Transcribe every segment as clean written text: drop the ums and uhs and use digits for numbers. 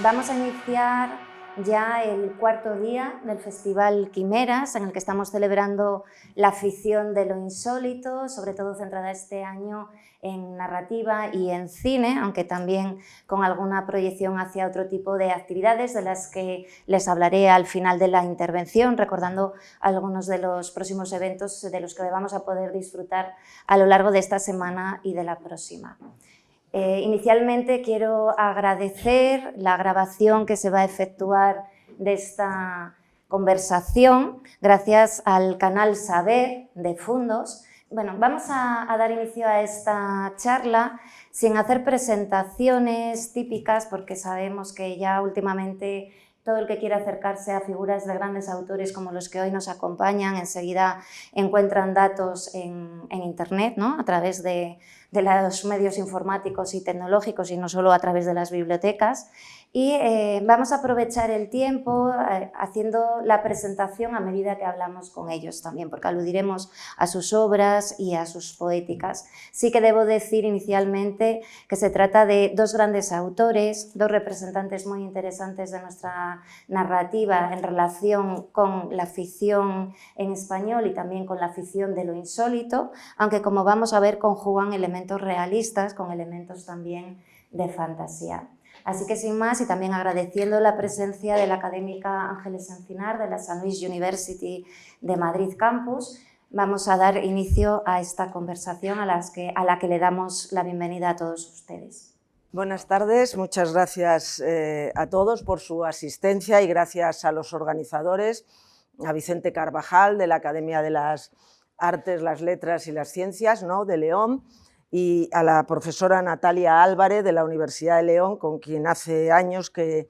Vamos a iniciar ya el cuarto día del Festival Quimeras, en el que estamos celebrando la ficción de lo insólito, sobre todo centrada este año en narrativa y en cine, aunque también con alguna proyección hacia otro tipo de actividades de las que les hablaré al final de la intervención, recordando algunos de los próximos eventos de los que vamos a poder disfrutar a lo largo de esta semana y de la próxima. Inicialmente quiero agradecer la grabación que se va a efectuar de esta conversación gracias al canal Saber de Fundos. Bueno, vamos a dar inicio a esta charla sin hacer presentaciones típicas, porque sabemos que ya últimamente todo el que quiera acercarse a figuras de grandes autores como los que hoy nos acompañan enseguida encuentran datos en Internet, ¿no? A través de los medios informáticos y tecnológicos y no solo a través de las bibliotecas. Y vamos a aprovechar el tiempo haciendo la presentación a medida que hablamos con ellos también, porque aludiremos a sus obras y a sus poéticas. Sí que debo decir inicialmente que se trata de dos grandes autores, dos representantes muy interesantes de nuestra narrativa en relación con la ficción en español y también con la ficción de lo insólito, aunque como vamos a ver conjugan elementos realistas con elementos también de fantasía. Así que sin más y también agradeciendo la presencia de la académica Ángeles Encinar de la St. Louis University de Madrid Campus, vamos a dar inicio a esta conversación a la que le damos la bienvenida a todos ustedes. Buenas tardes, muchas gracias a todos por su asistencia y gracias a los organizadores, a Vicente Carvajal de la Academia de las Artes, las Letras y las Ciencias, ¿no?, de León, y a la profesora Natalia Álvarez de la Universidad de León, con quien hace años que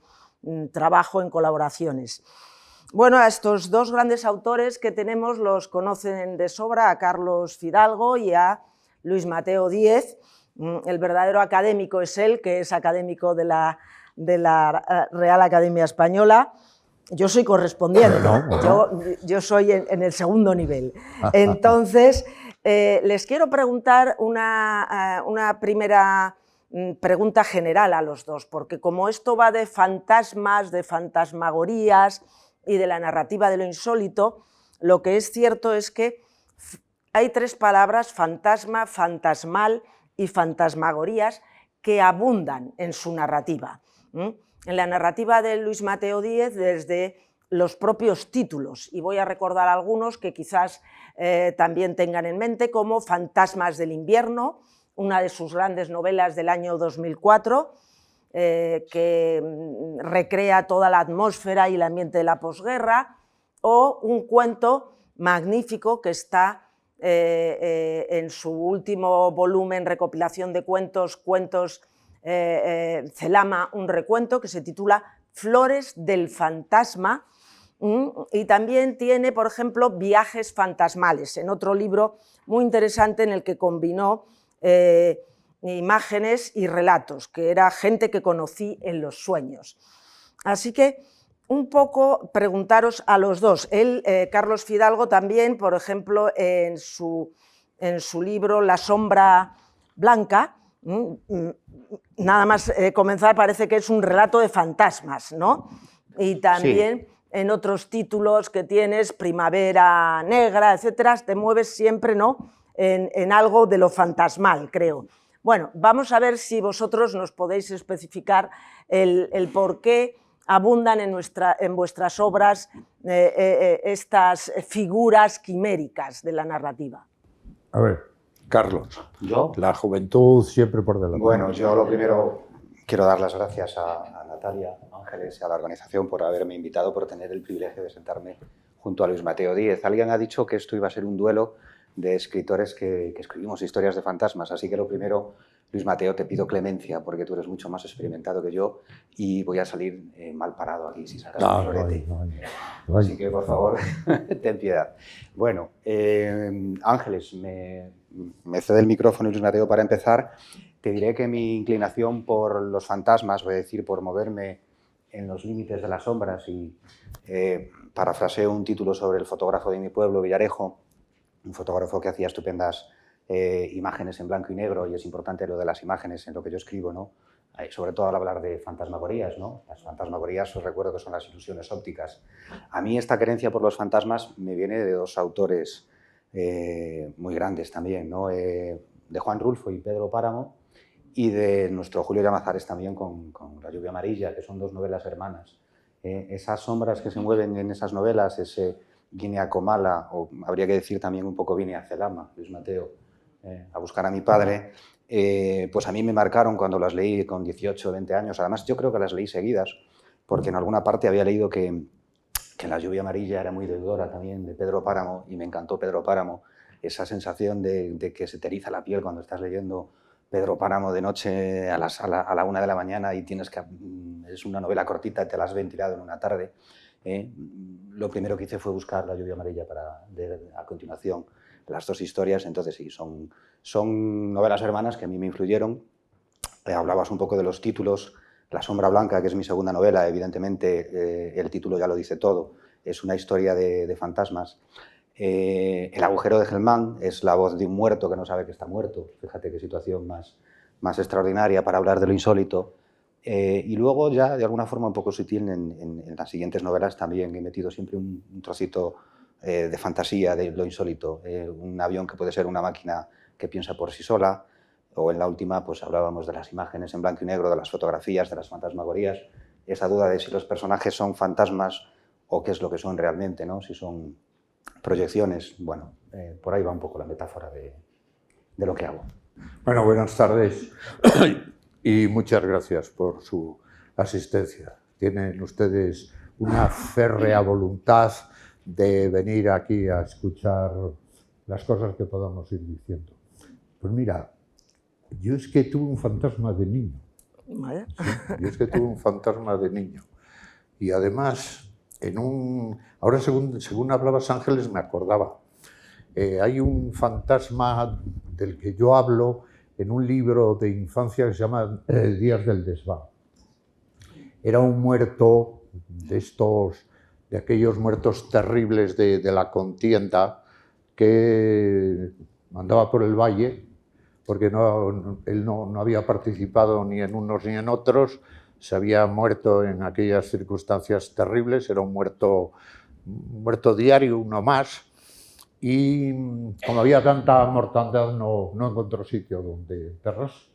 trabajo en colaboraciones. Bueno, a estos dos grandes autores que tenemos los conocen de sobra, a Carlos Fidalgo y a Luis Mateo Díez. El verdadero académico es él, que es académico de la Real Academia Española. Yo soy correspondiente, yo soy en el segundo nivel. Entonces, les quiero preguntar una primera pregunta general a los dos, porque como esto va de fantasmas, de fantasmagorías y de la narrativa de lo insólito, lo que es cierto es que hay tres palabras, fantasma, fantasmal y fantasmagorías, que abundan en su narrativa. En la narrativa de Luis Mateo Díez, desde los propios títulos, y voy a recordar algunos que quizás también tengan en mente, como Fantasmas del invierno, una de sus grandes novelas del año 2004, que recrea toda la atmósfera y el ambiente de la posguerra, o un cuento magnífico que está en su último volumen, recopilación de cuentos, Celama, un recuento, que se titula Flores del fantasma, y también tiene, por ejemplo, Viajes fantasmales, en otro libro muy interesante en el que combinó imágenes y relatos, que era gente que conocí en los sueños. Así que un poco preguntaros a los dos. Él, Carlos Fidalgo, también, por ejemplo, en su libro La sombra blanca, nada más comenzar parece que es un relato de fantasmas, ¿no? Y también sí, en otros títulos que tienes, Primavera Negra, etcétera, te mueves siempre, ¿no?, en algo de lo fantasmal, creo. Bueno, vamos a ver si vosotros nos podéis especificar el por qué abundan en vuestras obras estas figuras quiméricas de la narrativa. A ver, Carlos. ¿Yo? La juventud siempre por delante. Bueno, yo lo primero quiero dar las gracias a Natalia, a Ángeles y a la organización por haberme invitado, por tener el privilegio de sentarme junto a Luis Mateo Díez. Alguien ha dicho que esto iba a ser un duelo de escritores que escribimos historias de fantasmas, así que lo primero, Luis Mateo, te pido clemencia porque tú eres mucho más experimentado que yo y voy a salir mal parado aquí si sacas un florete. No. Así que, por favor, ten piedad. Bueno, Ángeles, me cede el micrófono Luis Mateo para empezar. Te diré que mi inclinación por los fantasmas, voy a decir, por moverme en los límites de las sombras, y parafraseo un título sobre el fotógrafo de mi pueblo, Villarejo, un fotógrafo que hacía estupendas imágenes en blanco y negro, y es importante lo de las imágenes en lo que yo escribo, ¿no? sobre todo al hablar de fantasmagorías, ¿no? Las fantasmagorías, os recuerdo que son las ilusiones ópticas. A mí esta querencia por los fantasmas me viene de dos autores muy grandes también, ¿no? De Juan Rulfo y Pedro Páramo, y de nuestro Julio Llamazares también con La lluvia amarilla, que son dos novelas hermanas. Esas sombras que se mueven en esas novelas, ese vine a Comala, o habría que decir también un poco vine a Celama, Luis Mateo, a buscar a mi padre, pues a mí me marcaron cuando las leí con 18 o 20 años. Además, yo creo que las leí seguidas, porque en alguna parte había leído que La lluvia amarilla era muy deudora también de Pedro Páramo, y me encantó Pedro Páramo, esa sensación de que se te eriza la piel cuando estás leyendo Pedro Páramo de noche a la 1 de la mañana y tienes que... Es una novela cortita, te la has ventilado en una tarde. Lo primero que hice fue buscar La lluvia amarilla para leer a continuación las dos historias. Entonces sí, son novelas hermanas que a mí me influyeron. Hablabas un poco de los títulos. La sombra blanca, que es mi segunda novela, evidentemente el título ya lo dice todo. Es una historia de fantasmas. El agujero de Gelmán es la voz de un muerto que no sabe que está muerto. Fíjate qué situación más extraordinaria para hablar de lo insólito. Y luego ya de alguna forma un poco sutil en las siguientes novelas también he metido siempre un trocito de fantasía de lo insólito. Un avión que puede ser una máquina que piensa por sí sola, o en la última pues hablábamos de las imágenes en blanco y negro, de las fotografías, de las fantasmagorías, esa duda de si los personajes son fantasmas o qué es lo que son realmente, ¿no? Si son proyecciones. Bueno, por ahí va un poco la metáfora de lo que hago. Bueno, buenas tardes y muchas gracias por su asistencia. Tienen ustedes una férrea voluntad de venir aquí a escuchar las cosas que podamos ir diciendo. Pues mira, yo es que tuve un fantasma de niño. ¿Vale? Sí, yo es que tuve un fantasma de niño. Y además, ahora según hablabas, Ángeles, me acordaba. Hay un fantasma del que yo hablo en un libro de infancia que se llama Días del desván. Era un muerto de aquellos muertos terribles de la contienda, que andaba por el valle, porque él no había participado ni en unos ni en otros, se había muerto en aquellas circunstancias terribles, era un muerto diario, uno más, y como había tanta mortandad no encontró sitio donde enterrarse,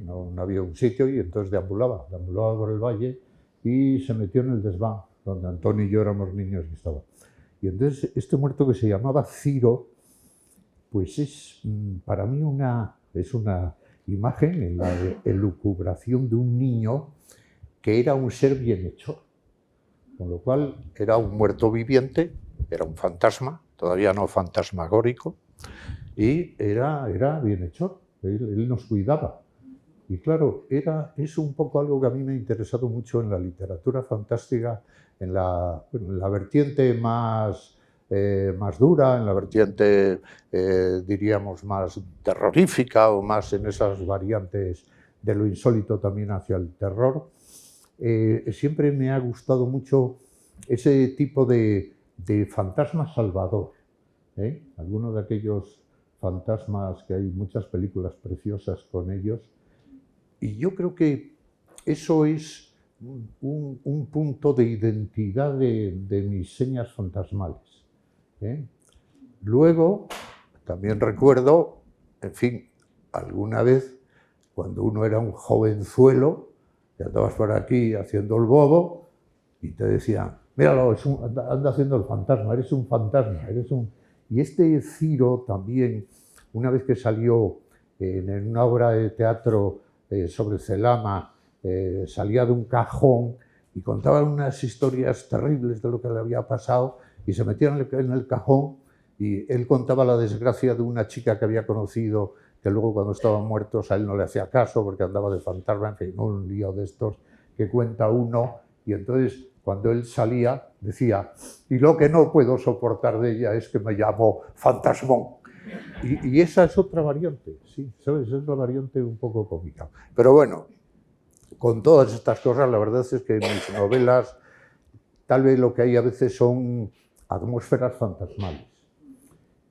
no había un sitio, y entonces deambulaba por el valle y se metió en el desván, donde Antonio y yo éramos niños y estaba. Y entonces este muerto, que se llamaba Ciro, pues es para mí una imagen en la elucubración de un niño que era un ser bienhechor, con lo cual era un muerto viviente, era un fantasma, todavía no fantasmagórico, y era bienhechor, él nos cuidaba. Y claro, es un poco algo que a mí me ha interesado mucho en la literatura fantástica, en la vertiente más dura, en la vertiente, diríamos, más terrorífica, o más en esas variantes de lo insólito también hacia el terror. Siempre me ha gustado mucho ese tipo de fantasma salvador, algunos de aquellos fantasmas que hay muchas películas preciosas con ellos, y yo creo que eso es un punto de identidad de mis señas fantasmales. Luego, también recuerdo, en fin, alguna vez, cuando uno era un jovenzuelo, ya estabas por aquí haciendo el bobo, y te decían, míralo, anda haciendo el fantasma, eres un fantasma, Y este Ciro también, una vez que salió en una obra de teatro sobre Celama, salía de un cajón y contaba unas historias terribles de lo que le había pasado, y se metía en el cajón, y él contaba la desgracia de una chica que había conocido, que luego cuando estaban muertos a él no le hacía caso porque andaba de fantasma, en fin, un lío de estos que cuenta uno. Y entonces, cuando él salía, decía, y lo que no puedo soportar de ella es que me llamó fantasmón. Y esa es otra variante, sí, ¿sabes? Es la variante un poco cómica. Pero bueno, con todas estas cosas, la verdad es que en mis novelas tal vez lo que hay a veces son atmósferas fantasmales.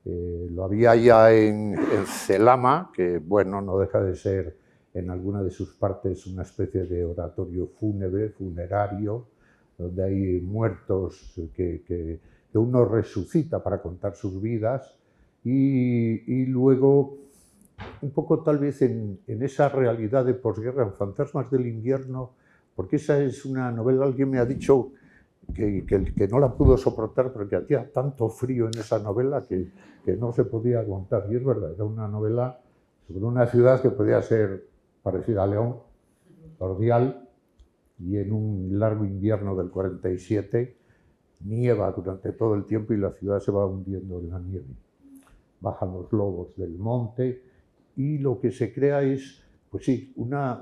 Lo había ya en Celama, que bueno, no deja de ser en alguna de sus partes una especie de oratorio fúnebre, funerario, donde hay muertos que uno resucita para contar sus vidas, y luego un poco tal vez en esa realidad de posguerra, en Fantasmas del invierno, porque esa es una novela, alguien me ha dicho que no la pudo soportar porque hacía tanto frío en esa novela que no se podía aguantar. Y es verdad, era una novela sobre una ciudad que podía ser parecida a León, cordial, y en un largo invierno del 47 nieva durante todo el tiempo y la ciudad se va hundiendo en la nieve. Bajan los lobos del monte y lo que se crea es, pues sí, una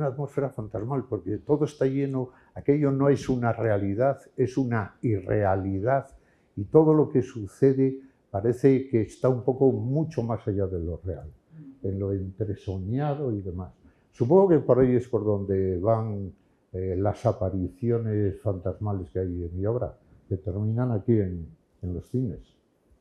atmósfera fantasmal, porque todo está lleno, aquello no es una realidad, es una irrealidad, y todo lo que sucede parece que está un poco mucho más allá de lo real, en lo entresoñado y demás. Supongo que por ahí es por donde van las apariciones fantasmales que hay en mi obra, que terminan aquí en los cines.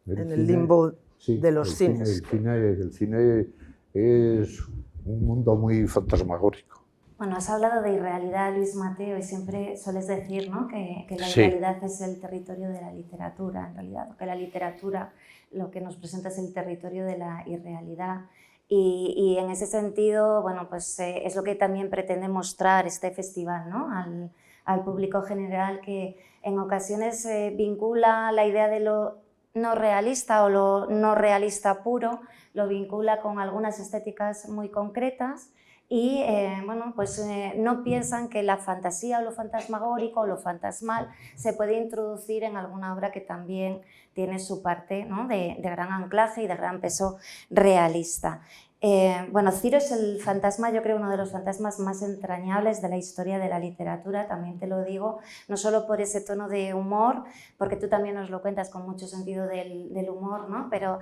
En el limbo de los cines. El cine es un mundo muy fantasmagórico. Bueno, has hablado de irrealidad, Luis Mateo, y siempre sueles decir, ¿no?, que la Sí. irrealidad es el territorio de la literatura, en realidad, que la literatura lo que nos presenta es el territorio de la irrealidad. Y en ese sentido, bueno, pues es lo que también pretende mostrar este festival, ¿no?, al público general, que en ocasiones vincula la idea de lo no realista o lo no realista puro, lo vincula con algunas estéticas muy concretas y bueno, pues no piensan que la fantasía o lo fantasmagórico o lo fantasmal se puede introducir en alguna obra que también tiene su parte, ¿no?, de gran anclaje y de gran peso realista. Bueno, Ciro es el fantasma, yo creo, uno de los fantasmas más entrañables de la historia de la literatura, también te lo digo, no solo por ese tono de humor, porque tú también nos lo cuentas con mucho sentido del humor, ¿no?, pero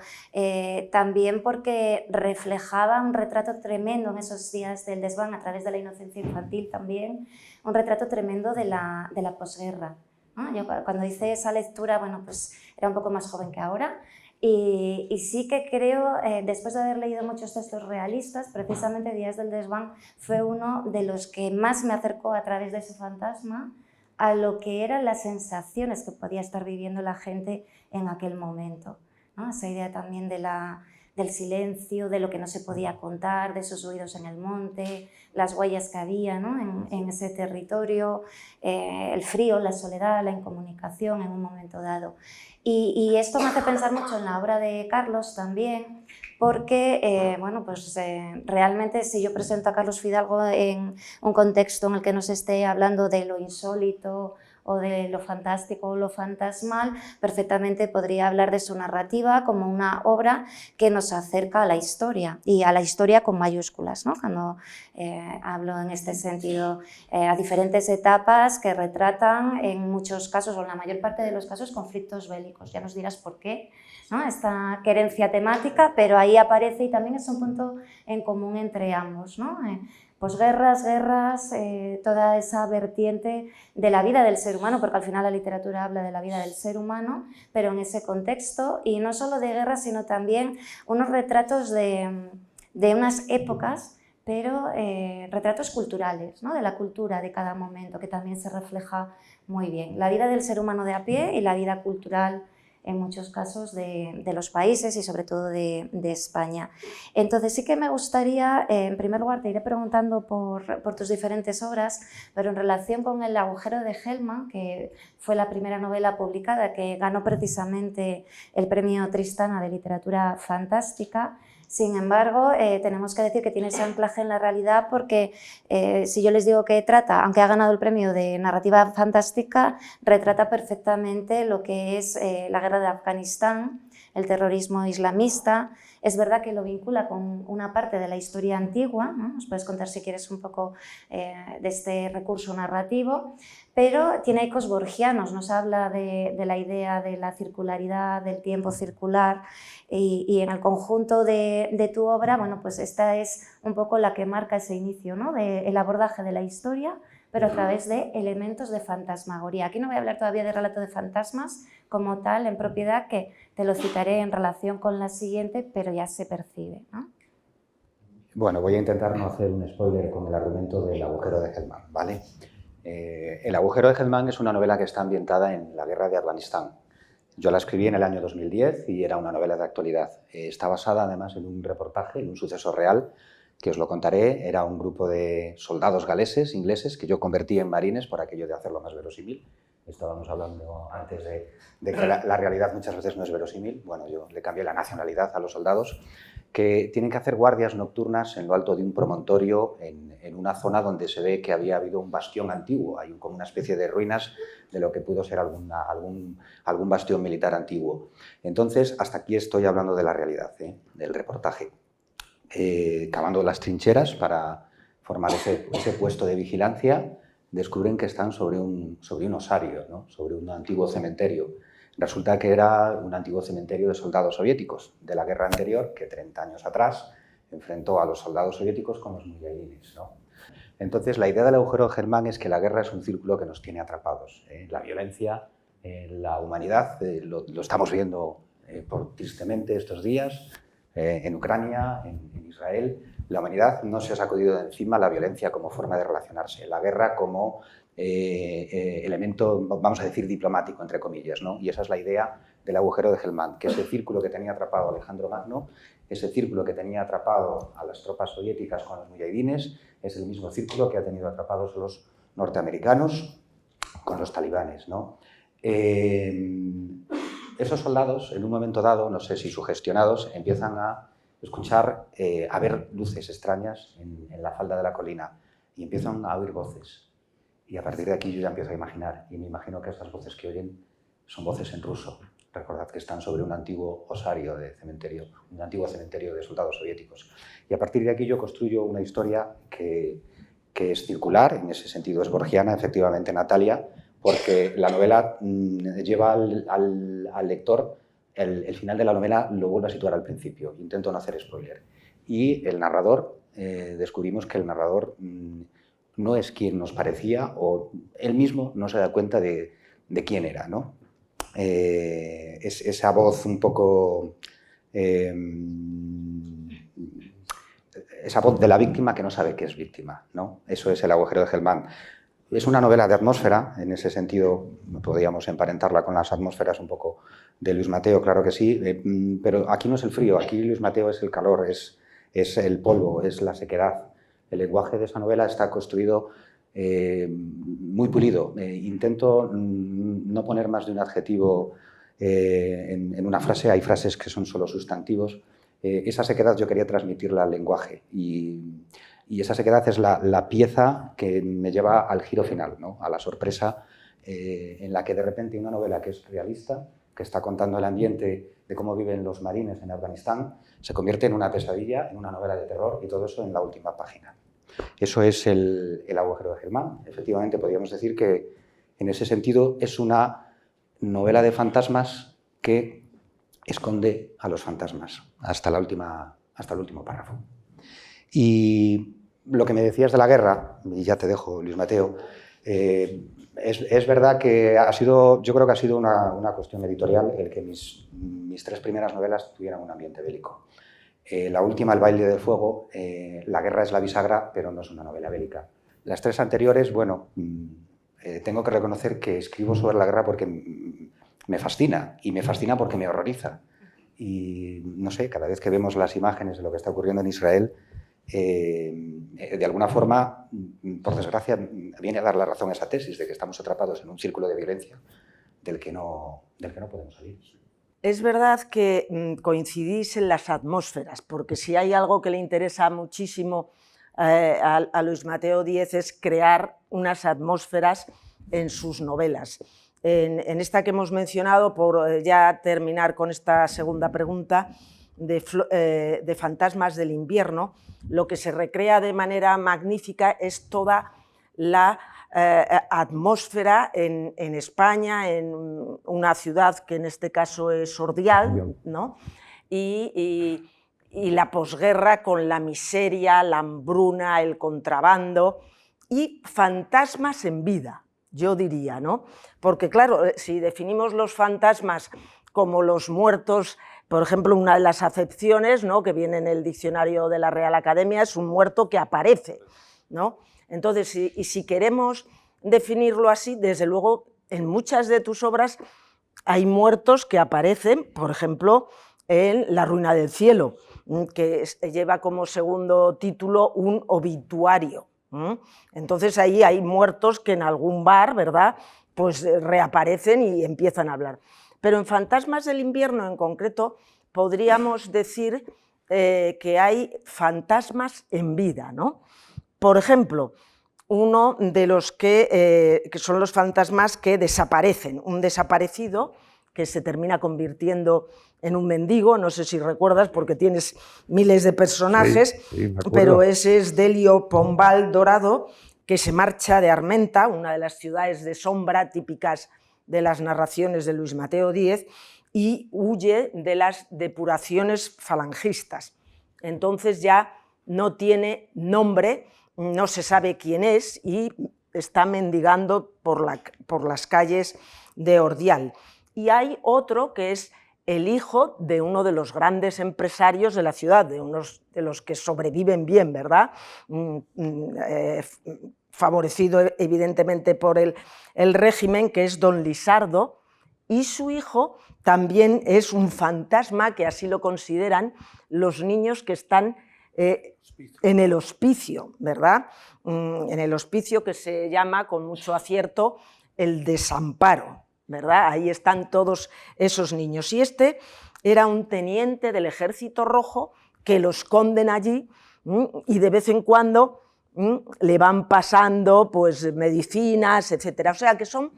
también porque reflejaba un retrato tremendo en esos días del desván, a través de la inocencia infantil también, un retrato tremendo de la posguerra, ¿no? Yo cuando hice esa lectura, bueno, pues era un poco más joven que ahora. Y sí que creo, después de haber leído muchos textos realistas, precisamente Días del desván fue uno de los que más me acercó a través de ese fantasma a lo que eran las sensaciones que podía estar viviendo la gente en aquel momento, ¿no? Esa idea también del silencio, de lo que no se podía contar, de esos ruidos en el monte, las huellas que había, ¿no?, en ese territorio, el frío, la soledad, la incomunicación en un momento dado. Y esto me hace pensar mucho en la obra de Carlos también, porque bueno, pues, realmente si yo presento a Carlos Fidalgo en un contexto en el que nos esté hablando de lo insólito o de lo fantástico o lo fantasmal, perfectamente podría hablar de su narrativa como una obra que nos acerca a la historia, y a la historia con mayúsculas, ¿no?, cuando hablo en este sentido, a diferentes etapas que retratan en muchos casos, o en la mayor parte de los casos, conflictos bélicos. Ya nos dirás por qué, ¿no?, esta querencia temática, pero ahí aparece y también es un punto en común entre ambos, ¿no? Posguerras, guerras, toda esa vertiente de la vida del ser humano, porque al final la literatura habla de la vida del ser humano, pero en ese contexto, y no solo de guerras, sino también unos retratos de unas épocas, pero retratos culturales, ¿no?, de la cultura de cada momento, que también se refleja muy bien. La vida del ser humano de a pie y la vida cultural en muchos casos de los países y sobre todo de España. Entonces sí que me gustaría, en primer lugar te iré preguntando por tus diferentes obras, pero en relación con El agujero de Hellman, que fue la primera novela publicada que ganó precisamente el premio Tristana de literatura fantástica. Sin embargo, tenemos que decir que tiene ese anclaje en la realidad porque si yo les digo que trata, aunque ha ganado el premio de narrativa fantástica, retrata perfectamente lo que es la guerra de Afganistán, el terrorismo islamista. Es verdad que lo vincula con una parte de la historia antigua, ¿no? Nos puedes contar si quieres un poco de este recurso narrativo, pero tiene ecos borgianos, nos habla de la idea de la circularidad, del tiempo circular, y en el conjunto de tu obra, bueno, pues esta es un poco la que marca ese inicio, ¿no?, del abordaje de la historia, pero a través de elementos de fantasmagoría. Aquí no voy a hablar todavía de relato de fantasmas como tal, en propiedad, que te lo citaré en relación con la siguiente, pero ya se percibe, ¿no? Bueno, voy a intentar no hacer un spoiler con el argumento del agujero de Hellman, ¿vale? El agujero de Hellman es una novela que está ambientada en la guerra de Afganistán. Yo la escribí en el año 2010 y era una novela de actualidad. Está basada además en un reportaje, en un suceso real, que os lo contaré. Era un grupo de soldados galeses, ingleses, que yo convertí en marines por aquello de hacerlo más verosímil. Estábamos hablando antes de que la realidad muchas veces no es verosímil. Bueno, yo le cambié la nacionalidad a los soldados, que tienen que hacer guardias nocturnas en lo alto de un promontorio, en una zona donde se ve que había habido un bastión antiguo. Hay como una especie de ruinas de lo que pudo ser algún bastión militar antiguo. Entonces, hasta aquí estoy hablando de la realidad, del reportaje. Cavando las trincheras para formar ese puesto de vigilancia, descubren que están sobre un osario, ¿no? Sobre un antiguo cementerio. Resulta que era un antiguo cementerio de soldados soviéticos de la guerra anterior, que 30 años atrás enfrentó a los soldados soviéticos con los mujahidines, ¿no? Entonces, la idea del agujero de Hellman es que la guerra es un círculo que nos tiene atrapados. La violencia, la humanidad, lo estamos viendo tristemente estos días, en Ucrania, en Israel. La humanidad no se ha sacudido de encima la violencia como forma de relacionarse, la guerra como elemento, vamos a decir, diplomático, entre comillas, ¿no? Y esa es la idea del agujero de Hellman, que ese círculo que tenía atrapado a Alejandro Magno, ese círculo que tenía atrapado a las tropas soviéticas con los mujahidines, es el mismo círculo que ha tenido atrapados los norteamericanos con los talibanes, ¿no? Esos soldados, en un momento dado, no sé si sugestionados, empiezan a escuchar, a ver luces extrañas en la falda de la colina y empiezan a oír voces. Y a partir de aquí yo ya empiezo a imaginar, y me imagino que esas voces que oyen son voces en ruso. Recordad que están sobre un antiguo osario de cementerio, un antiguo cementerio de soldados soviéticos. Y a partir de aquí yo construyo una historia que es circular, en ese sentido es borgiana, efectivamente, Natalia, porque la novela lleva al lector, el final de la novela lo vuelve a situar al principio, intento no hacer spoiler. Y el narrador, descubrimos que el narrador no es quien nos parecía, o él mismo no se da cuenta de quién era, ¿no? Es esa voz un poco... esa voz de la víctima que no sabe que es víctima, ¿no? Eso es el agujero de Hellman. Es una novela de atmósfera, en ese sentido podríamos emparentarla con las atmósferas un poco de Luis Mateo, claro que sí, pero aquí no es el frío, aquí Luis Mateo es el calor, es el polvo, es la sequedad. El lenguaje de esa novela está construido muy pulido. Intento no poner más de un adjetivo en una frase, hay frases que son solo sustantivos. Esa sequedad yo quería transmitirla al lenguaje y esa sequedad es la pieza que me lleva al giro final, ¿no? A la sorpresa en la que de repente una novela que es realista, que está contando el ambiente de cómo viven los marines en Afganistán, se convierte en una pesadilla, en una novela de terror, y todo eso en la última página. Eso es el agujero de Hellman. Efectivamente, podríamos decir que en ese sentido es una novela de fantasmas que esconde a los fantasmas hasta el último párrafo. Y lo que me decías de la guerra, y ya te dejo, Luis Mateo, es verdad que yo creo que ha sido una cuestión editorial el que mis 3 primeras novelas tuvieran un ambiente bélico. La última, El baile del fuego, la guerra es la bisagra, pero no es una novela bélica. Las 3 anteriores, bueno, tengo que reconocer que escribo sobre la guerra porque me fascina, y me fascina porque me horroriza. Y no sé, cada vez que vemos las imágenes de lo que está ocurriendo en Israel, de alguna forma, por desgracia, viene a dar la razón a esa tesis de que estamos atrapados en un círculo de violencia del que no podemos salir. Es verdad que coincidís en las atmósferas, porque si hay algo que le interesa muchísimo a Luis Mateo Díez es crear unas atmósferas en sus novelas. En esta que hemos mencionado, por ya terminar con esta segunda pregunta, de Fantasmas del invierno, lo que se recrea de manera magnífica es toda la atmósfera en España, en una ciudad que en este caso es Ordial, ¿no? y la posguerra con la miseria, la hambruna, el contrabando y fantasmas en vida, yo diría, ¿no? Porque claro, si definimos los fantasmas como los muertos Por ejemplo, una de las acepciones, ¿no?, que viene en el diccionario de la Real Academia es un muerto que aparece, ¿no? Entonces, si queremos definirlo así, desde luego, en muchas de tus obras hay muertos que aparecen, por ejemplo, en La ruina del cielo, que lleva como segundo título un obituario. Entonces ahí hay muertos que en algún bar, ¿verdad?, pues reaparecen y empiezan a hablar. Pero en Fantasmas del invierno en concreto podríamos decir que hay fantasmas en vida, ¿no? Por ejemplo, uno de los que son los fantasmas que desaparecen, un desaparecido que se termina convirtiendo en un mendigo, no sé si recuerdas porque tienes miles de personajes, sí, me acuerdo. pero ese es Delio Pombal Dorado, que se marcha de Armenta, una de las ciudades de sombra típicas de las narraciones de Luis Mateo Díez, y huye de las depuraciones falangistas. Entonces ya no tiene nombre, no se sabe quién es y está mendigando por las calles de Ordial. Y hay otro que es el hijo de uno de los grandes empresarios de la ciudad, de unos de los que sobreviven bien, ¿verdad? Favorecido evidentemente por el régimen, que es don Lisardo, y su hijo también es un fantasma, que así lo consideran los niños que están en el hospicio, ¿verdad? En el hospicio que se llama con mucho acierto el desamparo, ¿verdad? Ahí están todos esos niños. Y este era un teniente del Ejército Rojo que lo esconden allí y de vez en cuando le van pasando pues medicinas, etcétera. O sea que son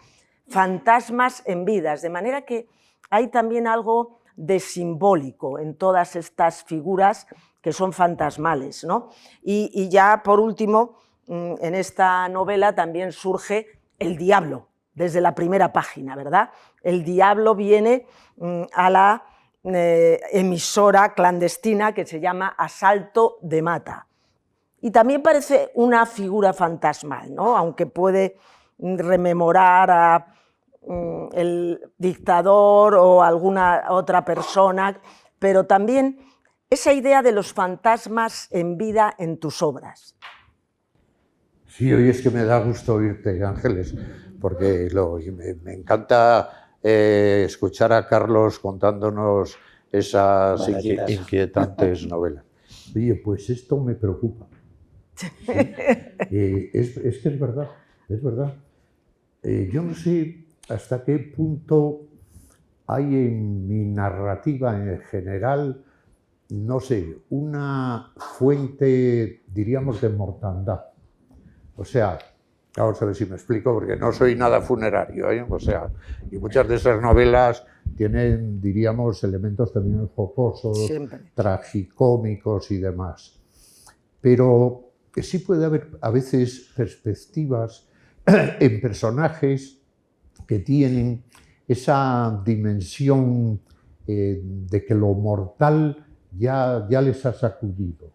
fantasmas en vidas, de manera que hay también algo de simbólico en todas estas figuras que son fantasmales, ¿no? Y ya por último, en esta novela también surge el diablo, desde la primera página, ¿verdad? El diablo viene a la emisora clandestina que se llama Asalto de Mata. Y también parece una figura fantasmal, ¿no? Aunque puede rememorar a el dictador o alguna otra persona, pero también esa idea de los fantasmas en vida en tus obras. Sí, hoy es que me da gusto oírte, Ángeles, porque me encanta escuchar a Carlos contándonos esas inquietantes novelas. Oye, pues esto me preocupa. Sí. Es que es verdad, es verdad. Yo no sé hasta qué punto hay en mi narrativa en general, no sé, una fuente, diríamos, de mortandad. O sea, vamos a ver si me explico, porque no soy nada funerario, ¿eh? O sea, y muchas de esas novelas tienen, diríamos, elementos también jocosos, tragicómicos y demás. Pero sí puede haber a veces perspectivas en personajes que tienen esa dimensión de que lo mortal ya les ha sacudido.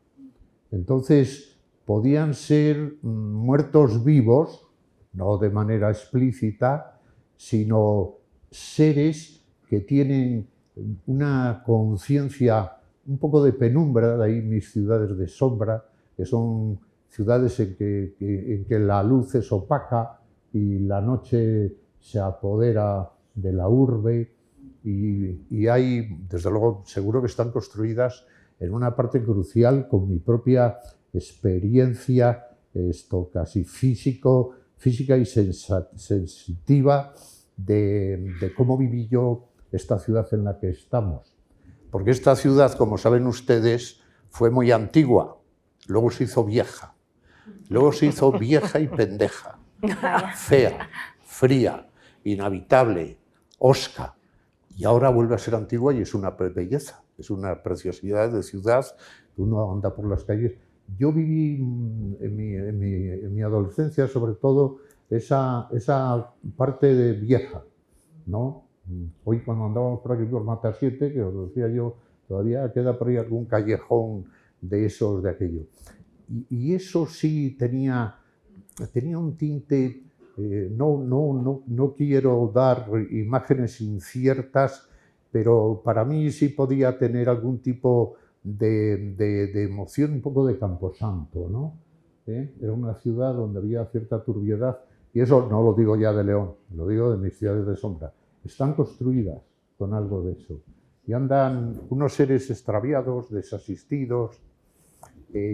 Entonces, podían ser muertos vivos, no de manera explícita, sino seres que tienen una conciencia un poco de penumbra, de ahí mis ciudades de sombra, que son ciudades en que la luz es opaca y la noche se apodera de la urbe, y hay, desde luego, seguro que están construidas en una parte crucial con mi propia experiencia, esto casi física y sensitiva de cómo viví yo esta ciudad en la que estamos. Porque esta ciudad, como saben ustedes, fue muy antigua, luego se hizo vieja, y pendeja, fea, fría, inhabitable, hosca, y ahora vuelve a ser antigua y es una belleza, es una preciosidad de ciudad, que uno anda por las calles. Yo viví en mi adolescencia, sobre todo, esa parte de vieja, ¿no? Hoy cuando andábamos por aquí por Mata 7, que os decía yo, todavía queda por ahí algún callejón de esos, de aquello. Y eso sí tenía un tinte, no quiero dar imágenes inciertas, pero para mí sí podía tener algún tipo de emoción, un poco de Camposanto, ¿no? Era una ciudad donde había cierta turbiedad, y eso no lo digo ya de León, lo digo de mis ciudades de sombra. Están construidas con algo de eso, y andan unos seres extraviados, desasistidos,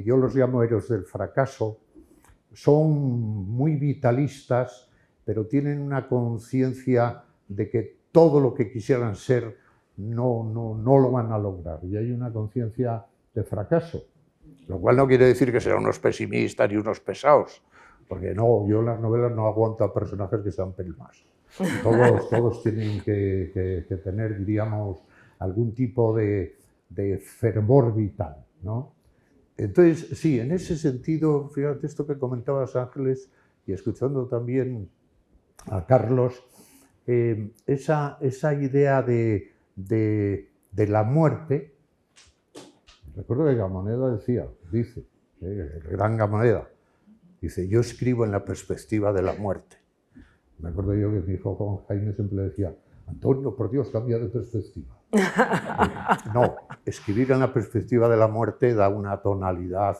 yo los llamo héroes del fracaso, son muy vitalistas, pero tienen una conciencia de que todo lo que quisieran ser no lo van a lograr, y hay una conciencia de fracaso, lo cual no quiere decir que sean unos pesimistas ni unos pesados, porque no, yo en las novelas no aguanto a personajes que sean pelmas. Todos tienen que tener, diríamos, algún tipo de fervor vital, ¿no? Entonces, sí, en ese sentido, fíjate esto que comentabas, Ángeles, y escuchando también a Carlos, esa idea de la muerte. Recuerdo que Gamoneda dice, el gran Gamoneda, dice, yo escribo en la perspectiva de la muerte. Me acuerdo yo que mi hijo Juan Jaime siempre decía, Antonio, por Dios, cambia de perspectiva. No, escribir en la perspectiva de la muerte da una tonalidad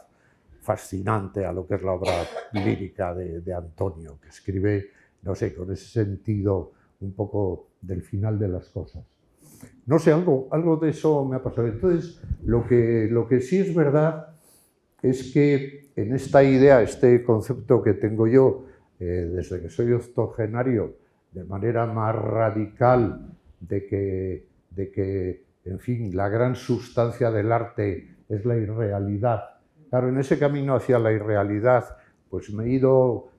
fascinante a lo que es la obra lírica de Antonio, que escribe, no sé, con ese sentido un poco del final de las cosas. No sé, algo de eso me ha pasado. Entonces, lo que sí es verdad es que en esta idea, este concepto que tengo yo, desde que soy octogenario, de manera más radical, de que, en fin, la gran sustancia del arte es la irrealidad. Claro, en ese camino hacia la irrealidad, pues me he ido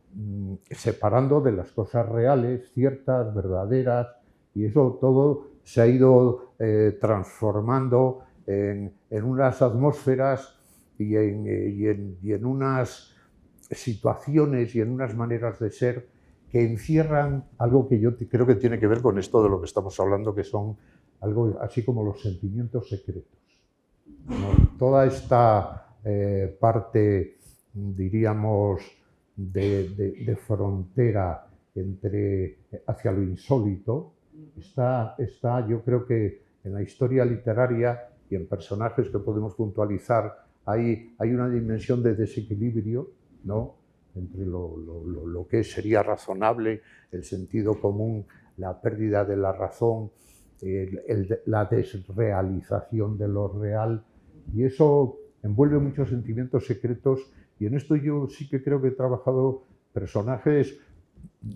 separando de las cosas reales, ciertas, verdaderas, y eso todo se ha ido transformando en unas atmósferas y en unas situaciones y en unas maneras de ser que encierran algo que yo creo que tiene que ver con esto de lo que estamos hablando, que son algo así como los sentimientos secretos, ¿no? Toda esta parte, diríamos, de frontera hacia lo insólito, está, yo creo que en la historia literaria y en personajes que podemos puntualizar, hay una dimensión de desequilibrio, ¿no?, entre lo que sería razonable, el sentido común, la pérdida de la razón, la desrealización de lo real, y eso envuelve muchos sentimientos secretos, y en esto yo sí que creo que he trabajado personajes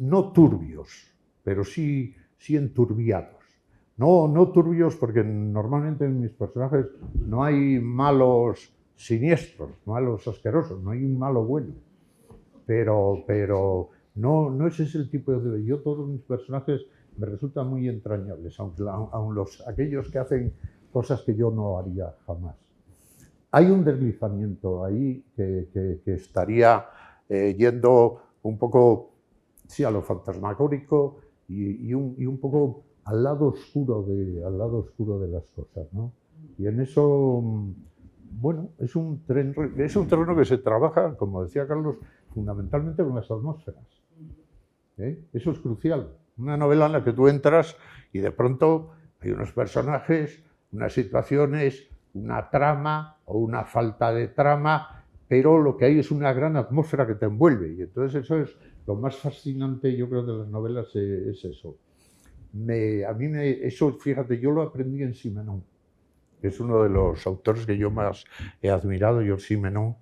no turbios, pero sí enturbiados. No turbios, porque normalmente en mis personajes no hay malos siniestros, malos asquerosos, no hay un malo bueno. Pero no ese es el tipo de... Yo todos mis personajes me resultan muy entrañables, aun aquellos que hacen cosas que yo no haría jamás. Hay un deslizamiento ahí que estaría yendo un poco, sí, a lo fantasmagórico y un poco al lado oscuro de las cosas, ¿no? Y en eso, bueno, es un terreno que se trabaja, como decía Carlos, fundamentalmente con las atmósferas. Eso es crucial. Una novela en la que tú entras y de pronto hay unos personajes, unas situaciones, una trama o una falta de trama, pero lo que hay es una gran atmósfera que te envuelve. Y entonces eso es lo más fascinante, yo creo, de las novelas, es eso. Eso, fíjate, yo lo aprendí en Simenon, que es uno de los autores que yo más he admirado, Georges Simenon,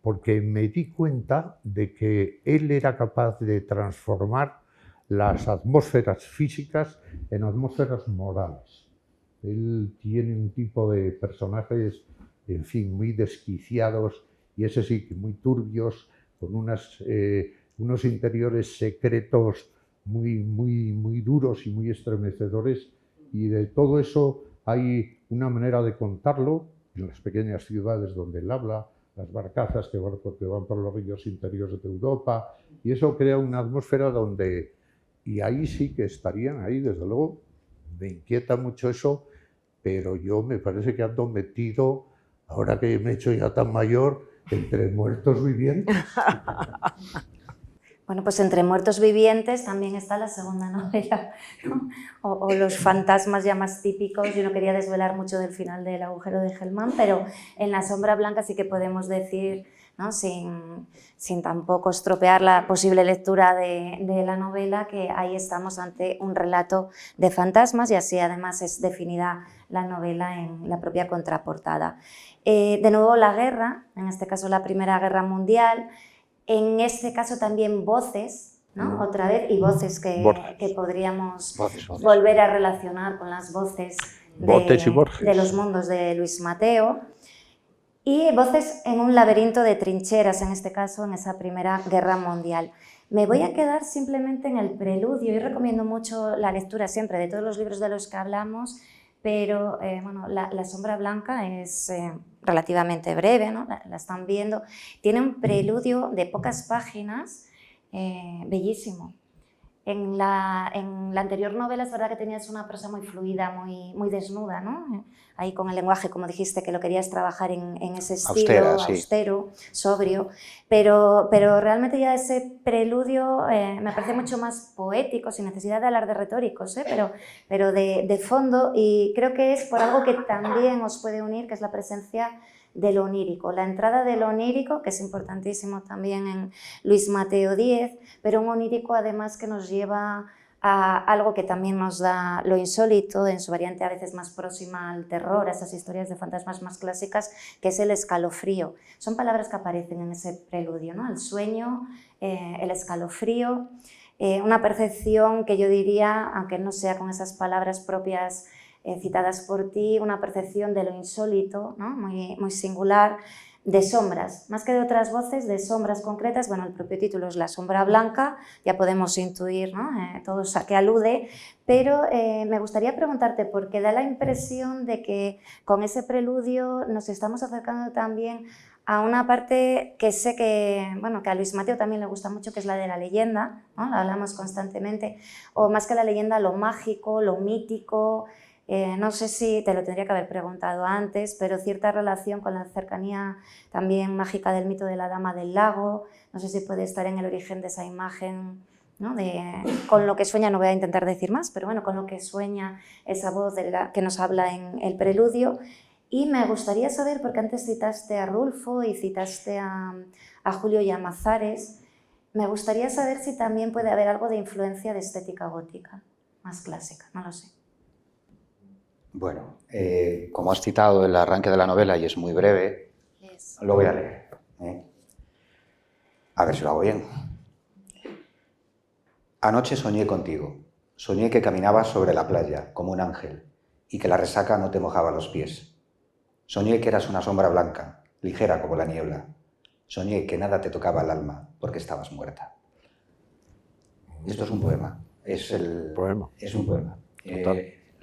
porque me di cuenta de que él era capaz de transformar las atmósferas físicas en atmósferas morales. Él tiene un tipo de personajes, en fin, muy desquiciados, y ese sí, muy turbios, con unos interiores secretos muy duros y muy estremecedores, y de todo eso hay una manera de contarlo en las pequeñas ciudades donde él habla, las barcazas que van por los ríos interiores de Europa, y eso crea una atmósfera donde, y ahí sí que estarían, ahí desde luego, me inquieta mucho eso, pero yo me parece que ando metido, ahora que me he hecho ya tan mayor, entre muertos vivientes. Bueno, pues entre muertos vivientes también está la segunda novela, ¿no? o los fantasmas ya más típicos. Yo no quería desvelar mucho del final del Agujero de Hellman, pero en La sombra blanca sí que podemos decir, ¿no? sin tampoco estropear la posible lectura de la novela, que ahí estamos ante un relato de fantasmas, y así además es definida la novela en la propia contraportada. De nuevo la guerra, en este caso la Primera Guerra Mundial, en este caso también voces, ¿no? Otra vez, y voces que podríamos volver a relacionar con las voces de los mundos de Luis Mateo, y voces en un laberinto de trincheras, en este caso en esa Primera Guerra Mundial. Me voy a quedar simplemente en el preludio. Yo recomiendo mucho la lectura siempre de todos los libros de los que hablamos, pero bueno, la sombra blanca es relativamente breve, ¿no? La están viendo. Tiene un preludio de pocas páginas, bellísimo. En la anterior novela es verdad que tenías una prosa muy fluida, muy desnuda, ¿no? Ahí con el lenguaje, como dijiste, que lo querías trabajar en ese estilo austero, sobrio, pero realmente ya ese preludio me parece mucho más poético, sin necesidad de hablar de retóricos, pero de fondo, y creo que es por algo que también os puede unir, que es la presencia de lo onírico, la entrada de lo onírico, que es importantísimo también en Luis Mateo Díez, pero un onírico además que nos lleva a algo que también nos da lo insólito, en su variante a veces más próxima al terror, a esas historias de fantasmas más clásicas, que es el escalofrío. Son palabras que aparecen en ese preludio, ¿no? El sueño, el escalofrío, una percepción que yo diría, aunque no sea con esas palabras propias citadas por ti, una percepción de lo insólito, ¿no? muy singular, de sombras, más que de otras voces, de sombras concretas. Bueno, el propio título es La sombra blanca, ya podemos intuir, ¿no? Todos a qué alude, pero me gustaría preguntarte, porque da la impresión de que con ese preludio nos estamos acercando también a una parte que sé que, bueno, que a Luis Mateo también le gusta mucho, que es la de la leyenda, ¿no? La hablamos constantemente, o más que la leyenda, lo mágico, lo mítico. No sé si te lo tendría que haber preguntado antes, pero cierta relación con la cercanía también mágica del mito de la Dama del Lago. No sé si puede estar en el origen de esa imagen, ¿no? Con lo que sueña, no voy a intentar decir más, pero bueno, con lo que sueña esa voz que nos habla en el preludio. Y me gustaría saber, porque antes citaste a Rulfo y citaste a Julio Llamazares, me gustaría saber si también puede haber algo de influencia de estética gótica, más clásica, no lo sé. Bueno, como has citado el arranque de la novela y es muy breve, lo voy a leer. A ver si lo hago bien. Anoche soñé contigo. Soñé que caminabas sobre la playa como un ángel y que la resaca no te mojaba los pies. Soñé que eras una sombra blanca, ligera como la niebla. Soñé que nada te tocaba el alma porque estabas muerta. Esto es un poema. Es un poema.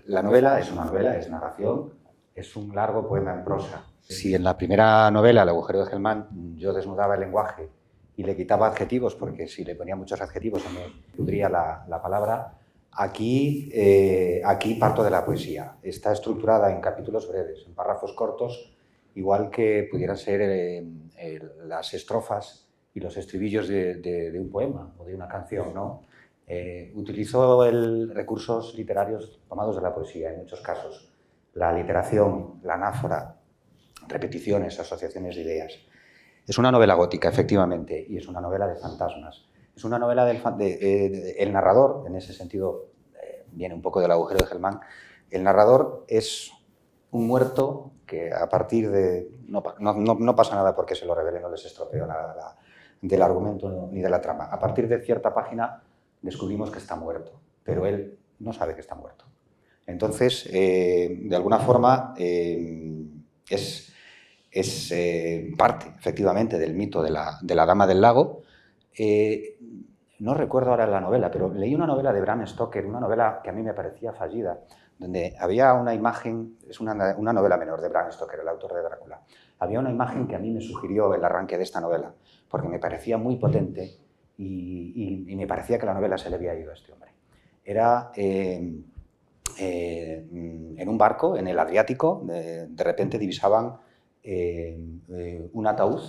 La novela es una novela, es narración, es un largo poema en prosa. Si en la primera novela, El agujero de Hellman, yo desnudaba el lenguaje y le quitaba adjetivos, porque si le ponía muchos adjetivos se me pudría la palabra, aquí parto de la poesía. Está estructurada en capítulos breves, en párrafos cortos, igual que pudieran ser las estrofas y los estribillos de un poema o de una canción, ¿no? Utilizó recursos literarios tomados de la poesía, en muchos casos. La literación, la anáfora, repeticiones, asociaciones de ideas. Es una novela gótica, efectivamente, y es una novela de fantasmas. Es una novela el narrador, en ese sentido, viene un poco del agujero de Hellman. El narrador es un muerto que a partir de... No pasa nada porque se lo revele, no les estropeo nada del argumento ni de la trama. A partir de cierta página descubrimos que está muerto, pero él no sabe que está muerto. Entonces, de alguna forma, es parte, efectivamente, del mito de la Dama del Lago. No recuerdo ahora la novela, pero leí una novela de Bram Stoker, una novela que a mí me parecía fallida, donde había una imagen, es una novela menor de Bram Stoker, el autor de Drácula. Había una imagen que a mí me sugirió el arranque de esta novela, porque me parecía muy potente y me parecía que la novela se le había ido a este hombre. Era en un barco, en el Adriático, de repente divisaban un ataúd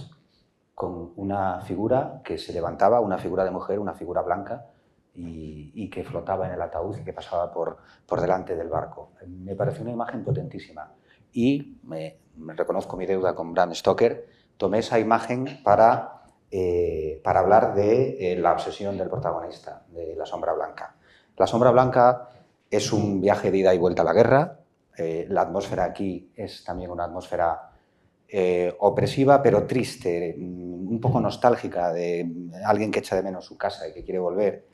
con una figura que se levantaba, una figura de mujer, una figura blanca, y que flotaba en el ataúd y que pasaba por delante del barco. Me pareció una imagen potentísima. Y me reconozco mi deuda con Bram Stoker, tomé esa imagen para hablar de la obsesión del protagonista, de La sombra blanca. La sombra blanca es un viaje de ida y vuelta a la guerra. La atmósfera aquí es también una atmósfera opresiva, pero triste, un poco nostálgica, de alguien que echa de menos su casa y que quiere volver.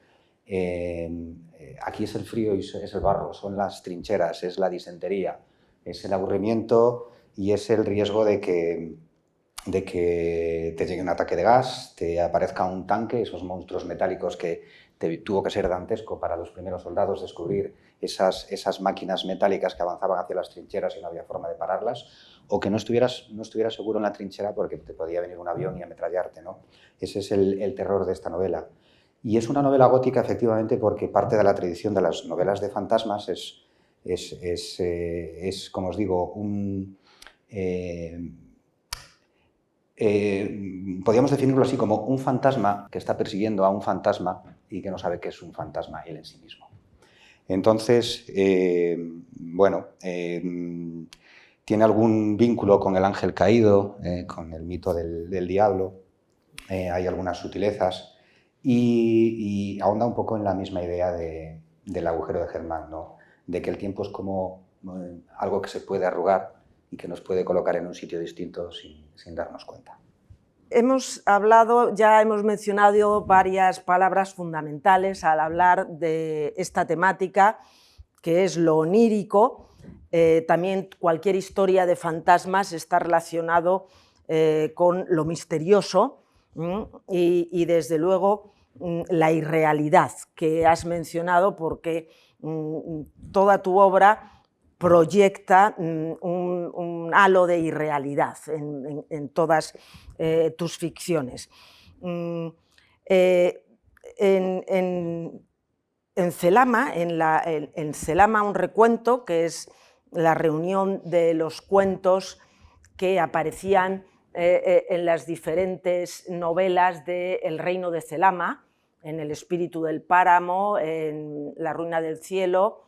Aquí es el frío y es el barro, son las trincheras, es la disentería, es el aburrimiento y es el riesgo de que te llegue un ataque de gas, te aparezca un tanque, esos monstruos metálicos que tuvo que ser dantesco para los primeros soldados descubrir esas máquinas metálicas que avanzaban hacia las trincheras y no había forma de pararlas, o que no estuvieras seguro en la trinchera porque te podía venir un avión y ametrallarte, ¿no? Ese es el terror de esta novela. Y es una novela gótica, efectivamente, porque parte de la tradición de las novelas de fantasmas es como os digo, podríamos definirlo así como un fantasma que está persiguiendo a un fantasma y que no sabe que es un fantasma él en sí mismo. Entonces, tiene algún vínculo con el ángel caído, con el mito del diablo, hay algunas sutilezas y ahonda un poco en la misma idea del agujero de Germán, ¿no? De que el tiempo es como algo que se puede arrugar y que nos puede colocar en un sitio distinto sin darnos cuenta. Ya hemos mencionado varias palabras fundamentales al hablar de esta temática, que es lo onírico. También cualquier historia de fantasmas está relacionado con lo misterioso y desde luego la irrealidad que has mencionado, porque toda tu obra proyecta un halo de irrealidad en todas tus ficciones. En Celama, en Celama un recuento, que es la reunión de los cuentos que aparecían en las diferentes novelas de El reino de Celama, en El espíritu del páramo, en La ruina del cielo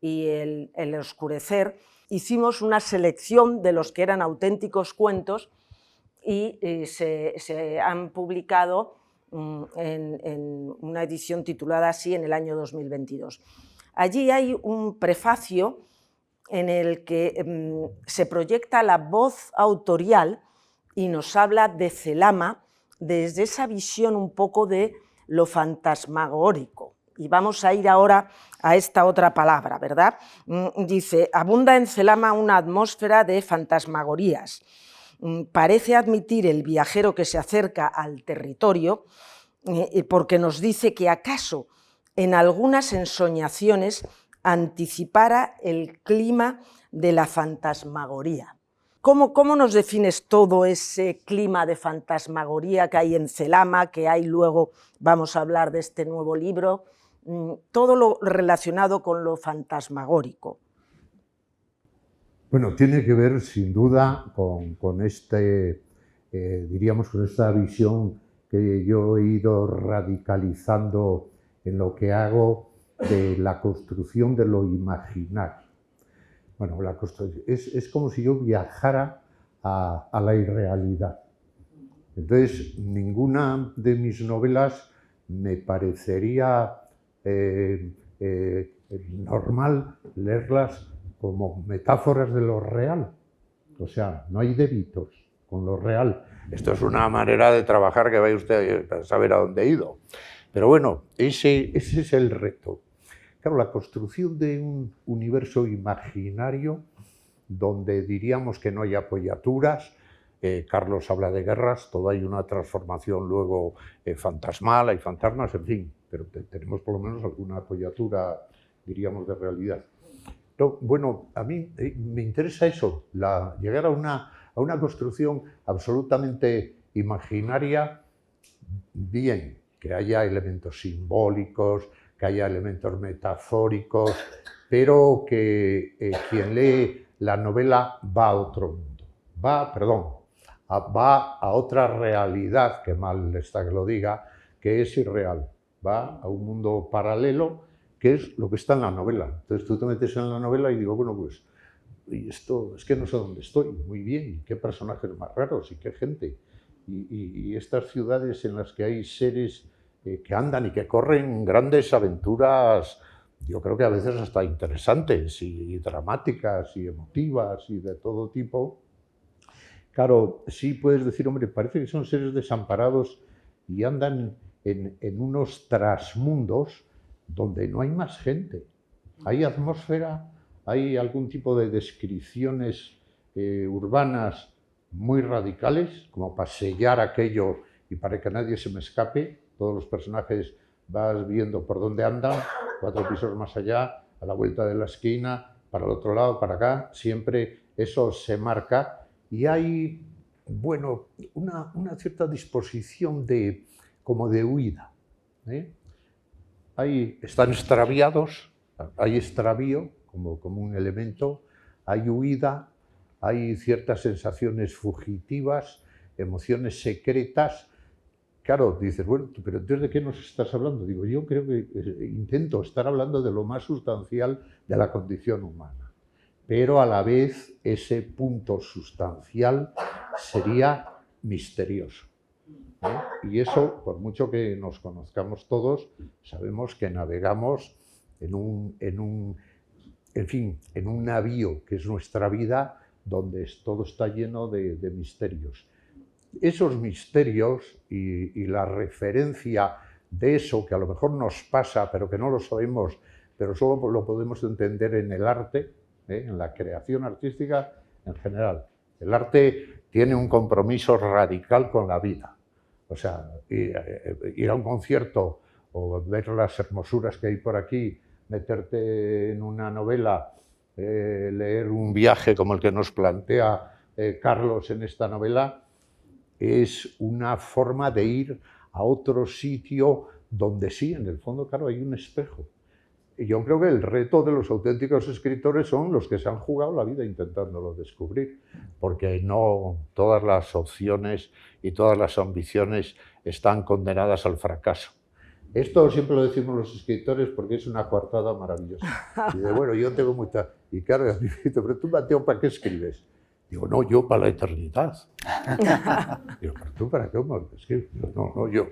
y el oscurecer. Hicimos una selección de los que eran auténticos cuentos y se han publicado en una edición titulada así en el año 2022. Allí hay un prefacio en el que se proyecta la voz autorial y nos habla de Celama desde esa visión un poco de lo fantasmagórico. Y vamos a ir ahora a esta otra palabra, ¿verdad? Dice, abunda en Celama una atmósfera de fantasmagorías. Parece admitir el viajero que se acerca al territorio porque nos dice que acaso en algunas ensoñaciones anticipara el clima de la fantasmagoría. ¿Cómo nos defines todo ese clima de fantasmagoría que hay en Celama, que hay luego, vamos a hablar de este nuevo libro, todo lo relacionado con lo fantasmagórico? Bueno, tiene que ver sin duda con diríamos, con esta visión que yo he ido radicalizando en lo que hago de la construcción de lo imaginario. Bueno, es como si yo viajara a la irrealidad. Entonces, ninguna de mis novelas me parecería normal leerlas como metáforas de lo real. O sea, no hay débitos con lo real. Esto es una manera de trabajar que vaya usted a saber a dónde he ido. Pero bueno, ese es el reto. Claro, la construcción de un universo imaginario donde diríamos que no hay apoyaturas. Carlos habla de guerras, todo hay una transformación luego fantasmal, hay fantasmas, en fin, pero tenemos por lo menos alguna apoyatura, diríamos, de realidad. Pero, bueno, a mí me interesa eso, llegar a una construcción absolutamente imaginaria, bien, que haya elementos simbólicos, que haya elementos metafóricos, pero que quien lee la novela va a otro mundo, va a otra realidad, que mal está que lo diga, que es irreal. Va a un mundo paralelo, que es lo que está en la novela. Entonces tú te metes en la novela y digo, bueno, pues, y esto es que no sé dónde estoy, muy bien, y qué personajes más raros, y qué gente. Y estas ciudades en las que hay seres que andan y que corren grandes aventuras, yo creo que a veces hasta interesantes y dramáticas y emotivas y de todo tipo. Claro, sí puedes decir, hombre, parece que son seres desamparados y andan en unos trasmundos donde no hay más gente. Hay atmósfera, hay algún tipo de descripciones urbanas muy radicales, como para sellar aquello y para que nadie se me escape. Todos los personajes vas viendo por dónde andan, 4 pisos más allá, a la vuelta de la esquina, para el otro lado, para acá, siempre eso se marca. Y hay, bueno, una cierta disposición como de huida. Están extraviados, hay extravío como un elemento, hay huida, hay ciertas sensaciones fugitivas, emociones secretas. Claro, dices, bueno, pero entonces ¿de qué nos estás hablando? Digo, yo creo que intento estar hablando de lo más sustancial de la condición humana. Pero a la vez ese punto sustancial sería misterioso. Y eso, por mucho que nos conozcamos todos, sabemos que navegamos en un navío que es nuestra vida, donde todo está lleno de misterios. Esos misterios y la referencia de eso que a lo mejor nos pasa, pero que no lo sabemos, pero solo lo podemos entender en el arte, en la creación artística en general. El arte tiene un compromiso radical con la vida. O sea, ir a un concierto o ver las hermosuras que hay por aquí, meterte en una novela, leer un viaje como el que nos plantea Carlos en esta novela, es una forma de ir a otro sitio donde sí, en el fondo, claro, hay un espejo. Y yo creo que el reto de los auténticos escritores son los que se han jugado la vida intentándolo descubrir, porque no todas las opciones y todas las ambiciones están condenadas al fracaso. Esto siempre lo decimos los escritores porque es una coartada maravillosa. Y de, bueno, yo tengo mucha... Y claro, pero tú, Mateo, ¿para qué escribes? Digo, no, yo para la eternidad. Digo, ¿pero tú para qué escribes? Digo, no, yo.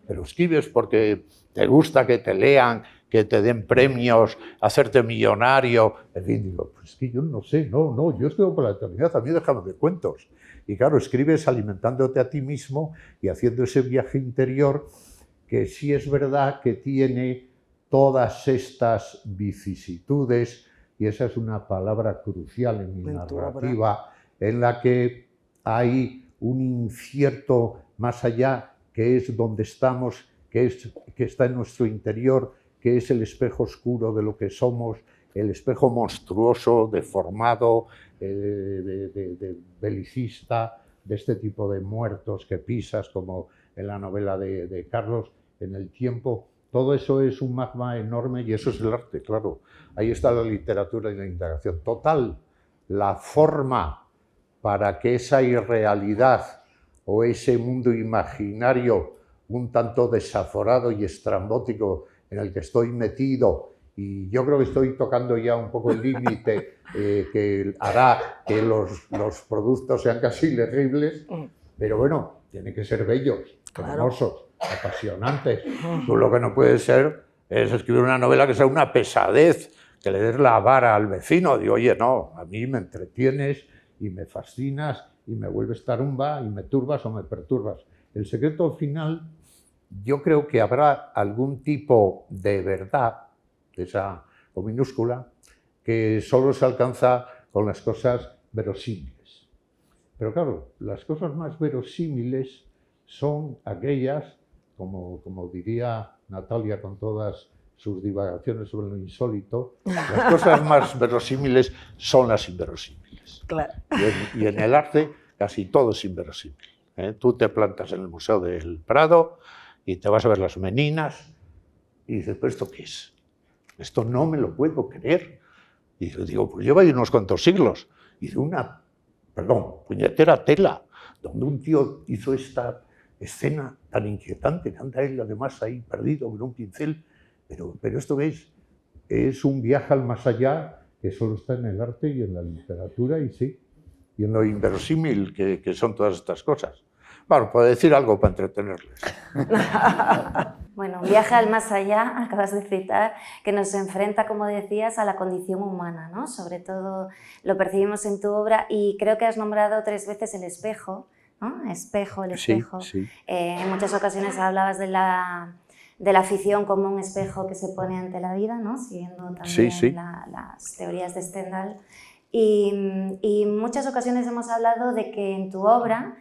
Pero escribes porque te gusta que te lean, que te den premios, hacerte millonario. En fin, digo, pues es que yo no sé, no, yo escribo para la eternidad, a mí déjame de cuentos. Y claro, escribes alimentándote a ti mismo y haciendo ese viaje interior que sí es verdad que tiene todas estas vicisitudes, y esa es una palabra crucial en mi narrativa, en la que hay un incierto más allá, que es donde estamos, que está en nuestro interior, que es el espejo oscuro de lo que somos, el espejo monstruoso, deformado, de belicista, de este tipo de muertos que pisas, como en la novela de Carlos, en el tiempo. Todo eso es un magma enorme y eso es el arte, claro. Ahí está la literatura y la indagación. Total, la forma para que esa irrealidad o ese mundo imaginario un tanto desaforado y estrambótico en el que estoy metido, y yo creo que estoy tocando ya un poco el límite que hará que los productos sean casi legibles, pero bueno, tienen que ser bellos, hermosos, apasionantes. Tú lo que no puede ser es escribir una novela que sea una pesadez, que le des la vara al vecino. Digo, oye, no, a mí me entretienes y me fascinas y me vuelves tarumba y me turbas o me perturbas. El secreto final, yo creo que habrá algún tipo de verdad, esa o minúscula, que solo se alcanza con las cosas verosímiles. Pero claro, las cosas más verosímiles son aquellas, como diría Natalia con todas sus divagaciones sobre lo insólito, las cosas más verosímiles son las inverosímiles. Claro. Y en el arte casi todo es inverosímil. Tú te plantas en el Museo del Prado y te vas a ver las meninas y dices, ¿pero esto qué es? Esto no me lo puedo creer. Y yo digo, pues lleva ahí unos cuantos siglos. Y de una, puñetera tela donde un tío hizo esta escena tan inquietante, que anda él además ahí perdido con un pincel, pero esto es un viaje al más allá que solo está en el arte y en la literatura y sí, y en lo inverosímil que son todas estas cosas. Bueno, puedo decir algo para entretenerles. Bueno, un viaje al más allá, acabas de citar, que nos enfrenta, como decías, a la condición humana, ¿no? Sobre todo lo percibimos en tu obra y creo que has nombrado 3 veces el espejo, ¿no? Espejo, el espejo. Sí, sí. En muchas ocasiones hablabas de la afición como un espejo que se pone ante la vida, ¿no? Siguiendo también Sí. las teorías de Stendhal. Y en muchas ocasiones hemos hablado de que en tu obra,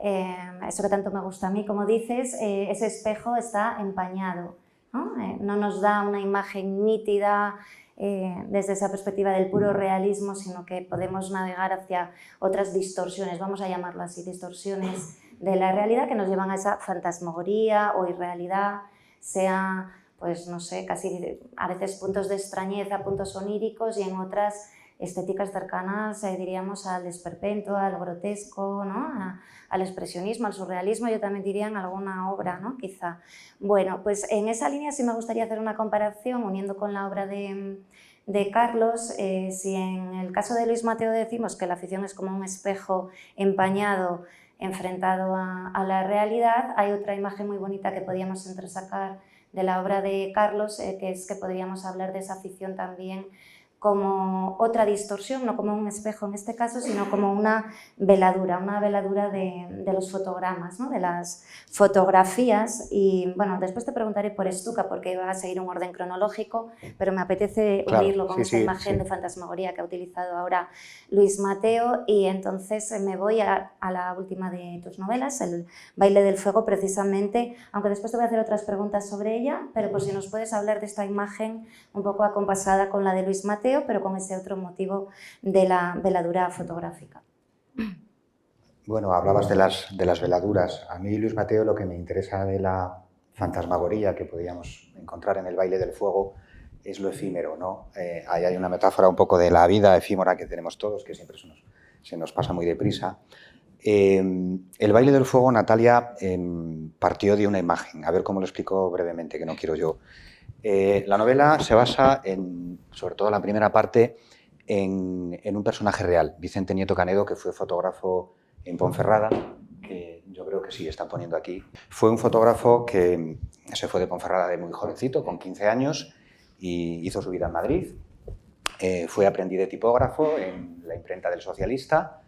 eso que tanto me gusta a mí, como dices, ese espejo está empañado, ¿no? No nos da una imagen nítida desde esa perspectiva del puro realismo, sino que podemos navegar hacia otras distorsiones, vamos a llamarlo así, distorsiones de la realidad que nos llevan a esa fantasmagoría o irrealidad, sea, pues no sé, casi a veces puntos de extrañeza, puntos oníricos y en otras estéticas cercanas, diríamos, al esperpento, al grotesco, ¿no? Al expresionismo, al surrealismo, yo también diría en alguna obra, ¿no? Quizá. Bueno, pues en esa línea sí me gustaría hacer una comparación uniendo con la obra de Carlos. Si en el caso de Luis Mateo decimos que la ficción es como un espejo empañado enfrentado a la realidad, hay otra imagen muy bonita que podíamos entresacar de la obra de Carlos, que es que podríamos hablar de esa ficción también como otra distorsión, no como un espejo en este caso, sino como una veladura de los fotogramas, ¿no? De las fotografías. Y bueno, después te preguntaré por Stuka, porque va a seguir un orden cronológico, pero me apetece unirlo con esta imagen de fantasmagoría que ha utilizado ahora Luis Mateo. Y entonces me voy a la última de tus novelas, El baile del fuego, precisamente, aunque después te voy a hacer otras preguntas sobre ella, pero por si nos puedes hablar de esta imagen un poco acompasada con la de Luis Mateo, pero con ese otro motivo de la veladura fotográfica. Bueno, hablabas de las veladuras. A mí, Luis Mateo, lo que me interesa de la fantasmagoría que podíamos encontrar en El baile del fuego es lo efímero, ¿no? Ahí hay una metáfora un poco de la vida efímera que tenemos todos, que siempre se nos pasa muy deprisa. El baile del fuego, Natalia, partió de una imagen. A ver cómo lo explico brevemente, que no quiero yo. La novela se basa, sobre todo la primera parte, en un personaje real, Vicente Nieto Canedo, que fue fotógrafo en Ponferrada, que yo creo que sí están poniendo aquí. Fue un fotógrafo que se fue de Ponferrada de muy jovencito, con 15 años, y hizo su vida en Madrid. Fue aprendiz de tipógrafo en la imprenta del Socialista.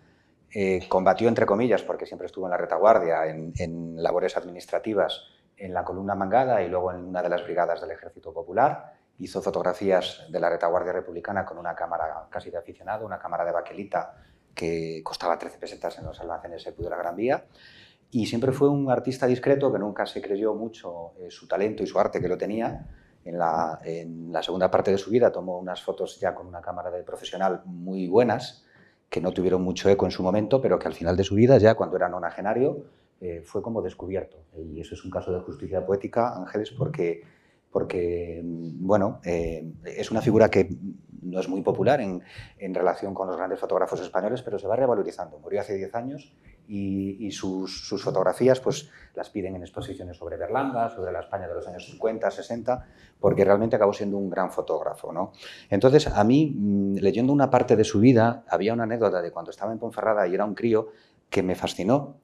Combatió, entre comillas, porque siempre estuvo en la retaguardia, en labores administrativas, en la columna Mangada y luego en una de las brigadas del Ejército Popular. Hizo fotografías de la retaguardia republicana con una cámara casi de aficionado, una cámara de baquelita que costaba 13 pesetas en los almacenes EPU de la Gran Vía. Y siempre fue un artista discreto que nunca se creyó mucho su talento y su arte, que lo tenía. En la segunda parte de su vida tomó unas fotos ya con una cámara de profesional muy buenas, que no tuvieron mucho eco en su momento, pero que al final de su vida, ya cuando era nonagenario, fue como descubierto. Y eso es un caso de justicia poética, Ángeles, porque bueno, es una figura que no es muy popular en relación con los grandes fotógrafos españoles, pero se va revalorizando. Murió hace 10 años y sus fotografías pues, las piden en exposiciones sobre Berlanga, sobre la España de los años 50, 60, porque realmente acabó siendo un gran fotógrafo, ¿no? Entonces, a mí, leyendo una parte de su vida, había una anécdota de cuando estaba en Ponferrada y era un crío que me fascinó,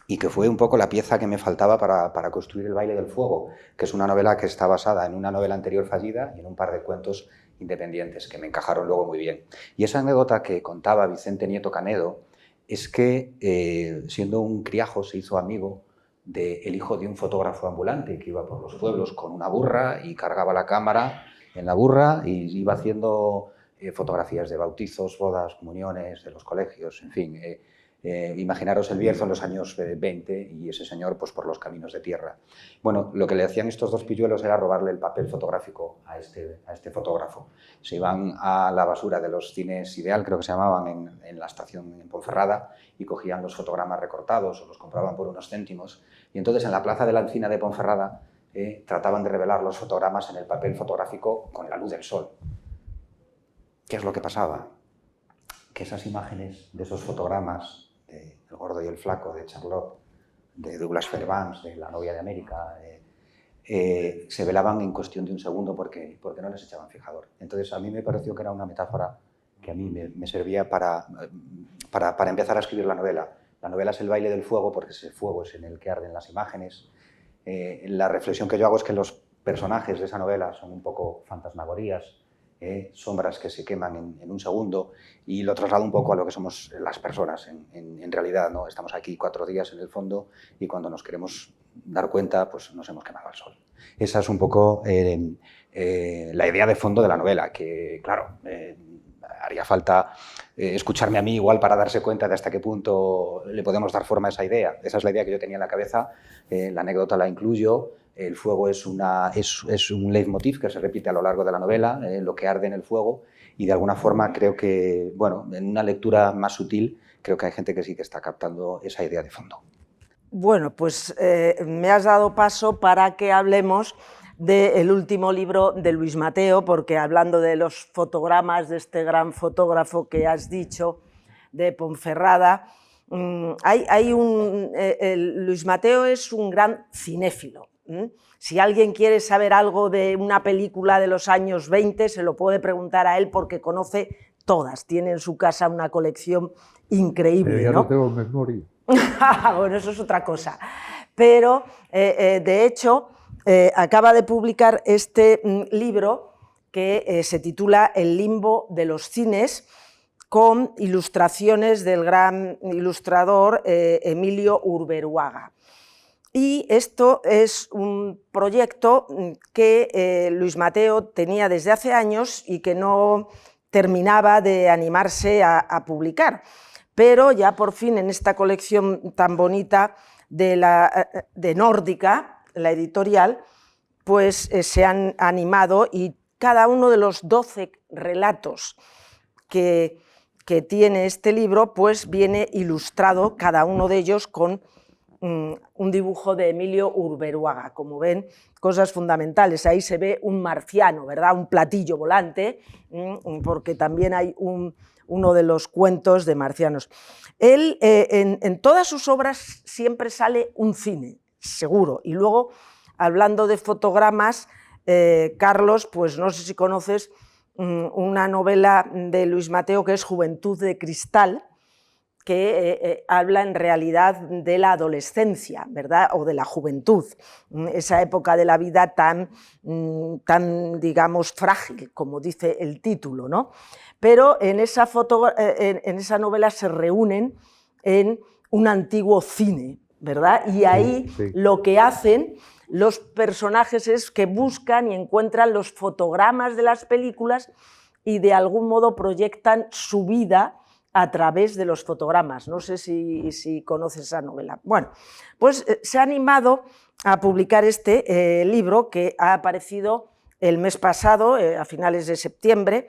y que fue un poco la pieza que me faltaba para construir El baile del fuego, que es una novela que está basada en una novela anterior fallida y en un par de cuentos independientes que me encajaron luego muy bien. Y esa anécdota que contaba Vicente Nieto Canedo es que, siendo un criajo, se hizo amigo del hijo de un fotógrafo ambulante que iba por los pueblos con una burra y cargaba la cámara en la burra y iba haciendo fotografías de bautizos, bodas, comuniones, de los colegios, en fin. Imaginaros el Bierzo en los años 20 y ese señor pues, por los caminos de tierra. Bueno, lo que le hacían estos dos pilluelos era robarle el papel fotográfico a este fotógrafo. Se iban a la basura de los cines Ideal, creo que se llamaban, en la estación en Ponferrada, y cogían los fotogramas recortados o los compraban por unos céntimos. Y entonces en la plaza de la Encina de Ponferrada trataban de revelar los fotogramas en el papel fotográfico con la luz del sol. ¿Qué es lo que pasaba? Que esas imágenes de esos fotogramas de El gordo y el flaco, de Charlotte, de Douglas Fairbanks, de La novia de América, se velaban en cuestión de un segundo porque no les echaban fijador. Entonces, a mí me pareció que era una metáfora que a mí me servía para empezar a escribir la novela. La novela es el baile del fuego porque ese fuego es en el que arden las imágenes. La reflexión que yo hago es que los personajes de esa novela son un poco fantasmagorías, sombras que se queman en un segundo, y lo traslado un poco a lo que somos las personas en realidad, ¿no? Estamos aquí 4 días en el fondo y cuando nos queremos dar cuenta pues nos hemos quemado al sol. Esa es un poco la idea de fondo de la novela, que claro, haría falta escucharme a mí igual para darse cuenta de hasta qué punto le podemos dar forma a esa idea. Esa es la idea que yo tenía en la cabeza, la anécdota la incluyo. El fuego es un leitmotiv que se repite a lo largo de la novela, lo que arde en el fuego, y de alguna forma creo que, bueno, en una lectura más sutil, creo que hay gente que sí que está captando esa idea de fondo. Bueno, pues me has dado paso para que hablemos del último libro de Luis Mateo, porque hablando de los fotogramas de este gran fotógrafo que has dicho, de Ponferrada, Luis Mateo es un gran cinéfilo. Si alguien quiere saber algo de una película de los años 20, se lo puede preguntar a él porque conoce todas. Tiene en su casa una colección increíble. Pero ya ¿no? no tengo memoria. Bueno, eso es otra cosa. Pero, de hecho, acaba de publicar este libro que se titula El limbo de los cines, con ilustraciones del gran ilustrador Emilio Urberuaga. Y esto es un proyecto que Luis Mateo tenía desde hace años y que no terminaba de animarse a publicar. Pero ya por fin en esta colección tan bonita de Nórdica, la editorial, pues se han animado y cada uno de los 12 relatos que tiene este libro, pues viene ilustrado cada uno de ellos con un dibujo de Emilio Urberuaga. Como ven, cosas fundamentales. Ahí se ve un marciano, ¿verdad? Un platillo volante, porque también hay uno de los cuentos de marcianos. Él, en todas sus obras siempre sale un cine, seguro. Y luego, hablando de fotogramas, Carlos, pues no sé si conoces una novela de Luis Mateo que es Juventud de Cristal, que habla en realidad de la adolescencia, ¿verdad? O de la juventud, esa época de la vida tan, digamos, frágil, como dice el título, ¿no? Pero en esa novela se reúnen en un antiguo cine, ¿verdad? Y ahí sí. Lo que hacen los personajes es que buscan y encuentran los fotogramas de las películas y de algún modo proyectan su vida a través de los fotogramas. No sé si conoces esa novela. Bueno, pues se ha animado a publicar este libro que ha aparecido el mes pasado, a finales de septiembre,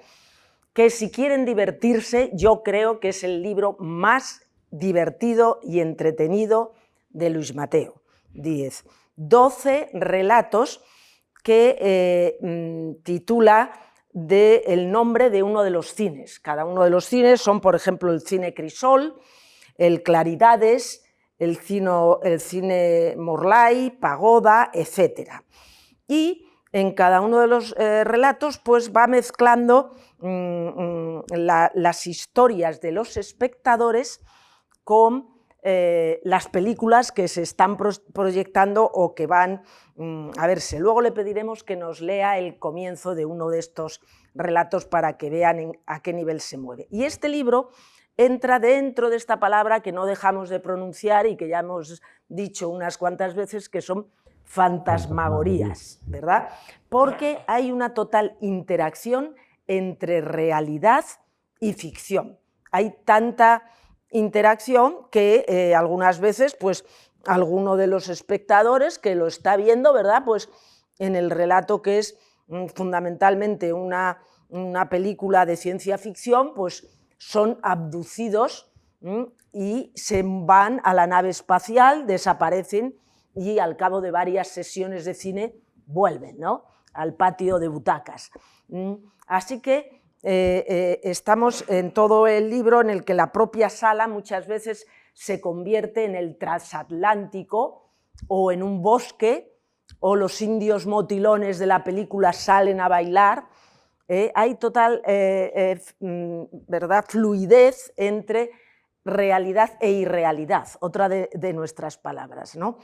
que si quieren divertirse, yo creo que es el libro más divertido y entretenido de Luis Mateo Díez. 12 relatos que titula del nombre de uno de los cines. Cada uno de los cines son, por ejemplo, el cine Crisol, el Claridades, el cine Morlay, Pagoda, etc. Y en cada uno de los relatos pues va mezclando las historias de los espectadores con las películas que se están proyectando o que van a verse. Luego le pediremos que nos lea el comienzo de uno de estos relatos para que vean a qué nivel se mueve. Y este libro entra dentro de esta palabra que no dejamos de pronunciar y que ya hemos dicho unas cuantas veces, que son fantasmagorías, ¿verdad? Porque hay una total interacción entre realidad y ficción. Hay tanta interacción que algunas veces, pues, alguno de los espectadores que lo está viendo, ¿verdad? Pues en el relato que es fundamentalmente una película de ciencia ficción, pues son abducidos y se van a la nave espacial, desaparecen y al cabo de varias sesiones de cine vuelven, ¿no?, al patio de butacas. Así que estamos en todo el libro en el que la propia sala muchas veces se convierte en el transatlántico o en un bosque, o los indios motilones de la película salen a bailar. Hay total ¿verdad? Fluidez entre realidad e irrealidad, otra de nuestras palabras, ¿no?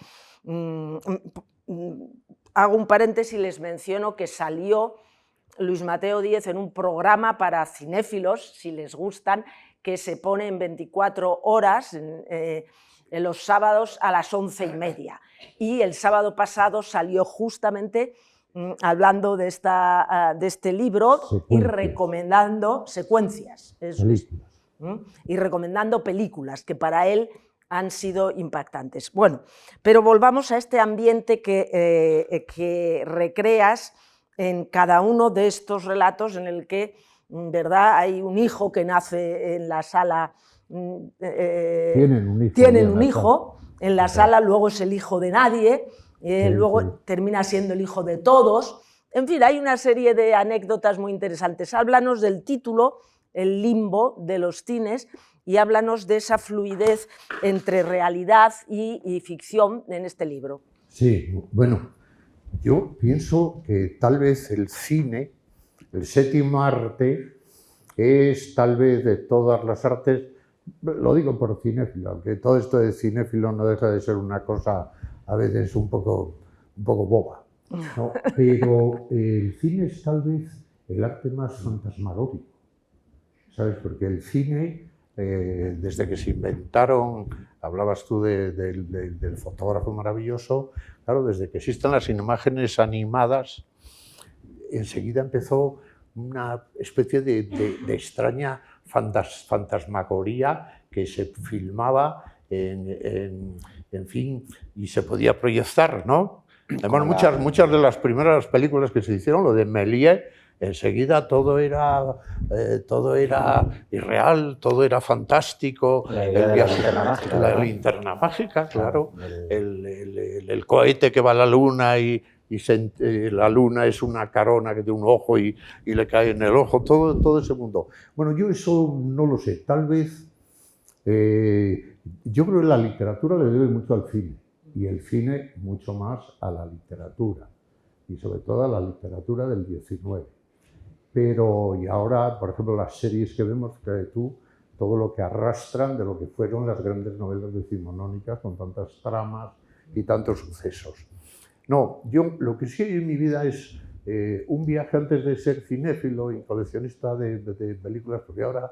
Hago un paréntesis y les menciono que salió Luis Mateo Díez en un programa para cinéfilos, si les gustan, que se pone en 24 horas, en los sábados a las 11:30. Y el sábado pasado salió justamente hablando de este libro y recomendando secuencias. Y recomendando películas que para él han sido impactantes. Bueno, pero volvamos a este ambiente que recreas en cada uno de estos relatos, en el que, ¿verdad?, hay un hijo que nace en la sala. Tienen un hijo en la sala, luego es el hijo de nadie, luego termina siendo el hijo de todos. En fin, hay una serie de anécdotas muy interesantes. Háblanos del título, El limbo de los cines, y háblanos de esa fluidez entre realidad y ficción en este libro. Sí, bueno, yo pienso que tal vez el cine, el séptimo arte, es tal vez de todas las artes, lo digo por cinéfilo, aunque todo esto de cinéfilo no deja de ser una cosa a veces un poco boba, ¿no? Pero el cine es tal vez el arte más fantasmagórico, ¿sabes? Porque el cine, desde que se inventaron, hablabas tú del fotógrafo maravilloso, claro, desde que existen las imágenes animadas, enseguida empezó una especie de extraña fantasmagoría que se filmaba en fin, y se podía proyectar, ¿no? Además, muchas de las primeras películas que se hicieron, lo de Méliès, enseguida todo era irreal, todo era fantástico. La idea de la linterna mágica. La linterna mágica, claro. El cohete que va a la luna y la luna es una carona que tiene un ojo y le cae en el ojo, todo ese mundo. Bueno, yo eso no lo sé, tal vez, yo creo que la literatura le debe mucho al cine, y el cine mucho más a la literatura, y sobre todo a la literatura del 19. Pero, y ahora, por ejemplo, las series que vemos, fíjate tú, todo lo que arrastran de lo que fueron las grandes novelas decimonónicas, con tantas tramas y tantos sucesos. No, yo lo que sí hay en mi vida es un viaje antes de ser cinéfilo y coleccionista de películas, porque ahora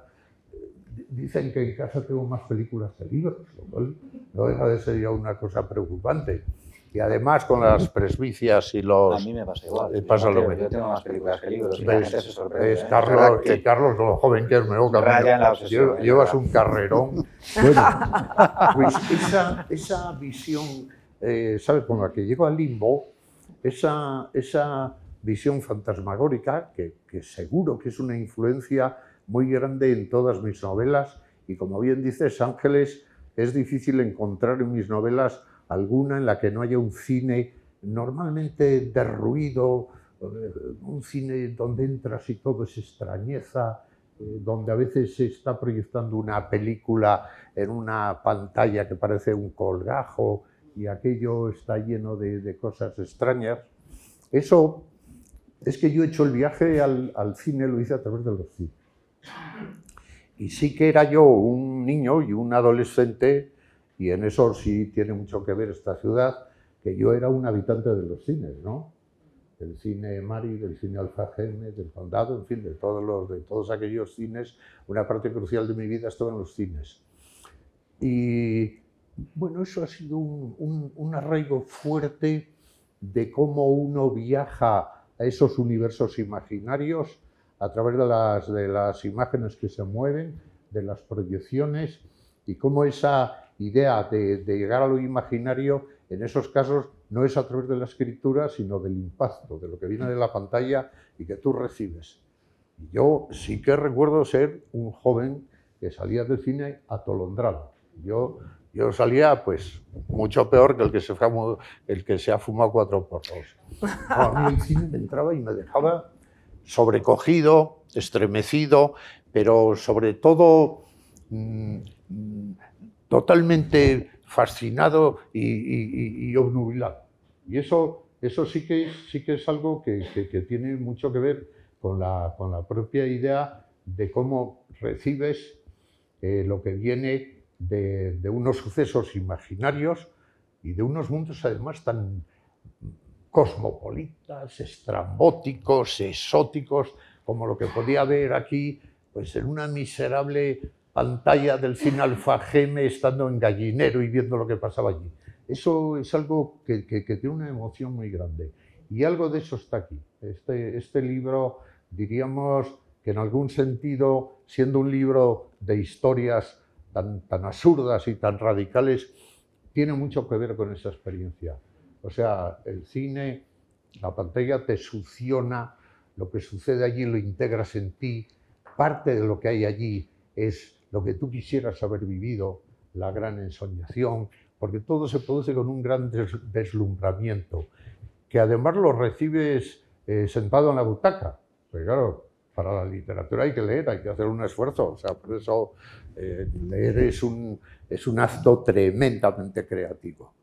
dicen que en casa tengo más películas que libros, lo cual no deja de ser ya una cosa preocupante. Y además con las presbicias y los... A mí me pasa igual. Pasa lo mismo. Yo tengo más películas que libros. Carlos, lo joven que es, me voy llevas un carrerón. Bueno, pues esa visión, ¿sabes? Con la que llego al limbo, esa visión fantasmagórica, que seguro que es una influencia muy grande en todas mis novelas, y como bien dices, Ángeles, es difícil encontrar en mis novelas alguna en la que no haya un cine normalmente derruido, un cine donde entras y todo es extrañeza, donde a veces se está proyectando una película en una pantalla que parece un colgajo y aquello está lleno de cosas extrañas. Eso es que yo he hecho el viaje al cine, lo hice a través de los cines. Y sí que era yo un niño y un adolescente, y en eso sí tiene mucho que ver esta ciudad, que yo era un habitante de los cines, ¿no? Del cine Mari, del cine Alfageme, del Condado, en fin, de todos aquellos cines. Una parte crucial de mi vida estuvo en los cines. Y bueno, eso ha sido un arraigo fuerte de cómo uno viaja a esos universos imaginarios a través de las imágenes que se mueven, de las proyecciones, y cómo esa idea de llegar a lo imaginario, en esos casos, no es a través de la escritura, sino del impacto, de lo que viene de la pantalla y que tú recibes. Y yo sí que recuerdo ser un joven que salía del cine atolondrado. Yo salía, pues, mucho peor que el que se ha fumado 4 porros. A mí el cine me entraba y me dejaba sobrecogido, estremecido, pero sobre todo totalmente fascinado y obnubilado. Y eso sí que es algo que tiene mucho que ver con la propia idea de cómo recibes lo que viene de unos sucesos imaginarios y de unos mundos además tan cosmopolitas, estrambóticos, exóticos, como lo que podía haber aquí, pues en una miserable pantalla del cine Alfageme, estando en Gallinero y viendo lo que pasaba allí. Eso es algo que tiene una emoción muy grande. Y algo de eso está aquí. Este libro, diríamos que en algún sentido, siendo un libro de historias tan absurdas y tan radicales, tiene mucho que ver con esa experiencia. O sea, el cine, la pantalla te succiona, lo que sucede allí lo integras en ti, parte de lo que hay allí es lo que tú quisieras haber vivido, la gran ensoñación, porque todo se produce con un gran deslumbramiento, que además lo recibes sentado en la butaca. Porque claro, para la literatura hay que leer, hay que hacer un esfuerzo, o sea, por eso leer es un acto tremendamente creativo,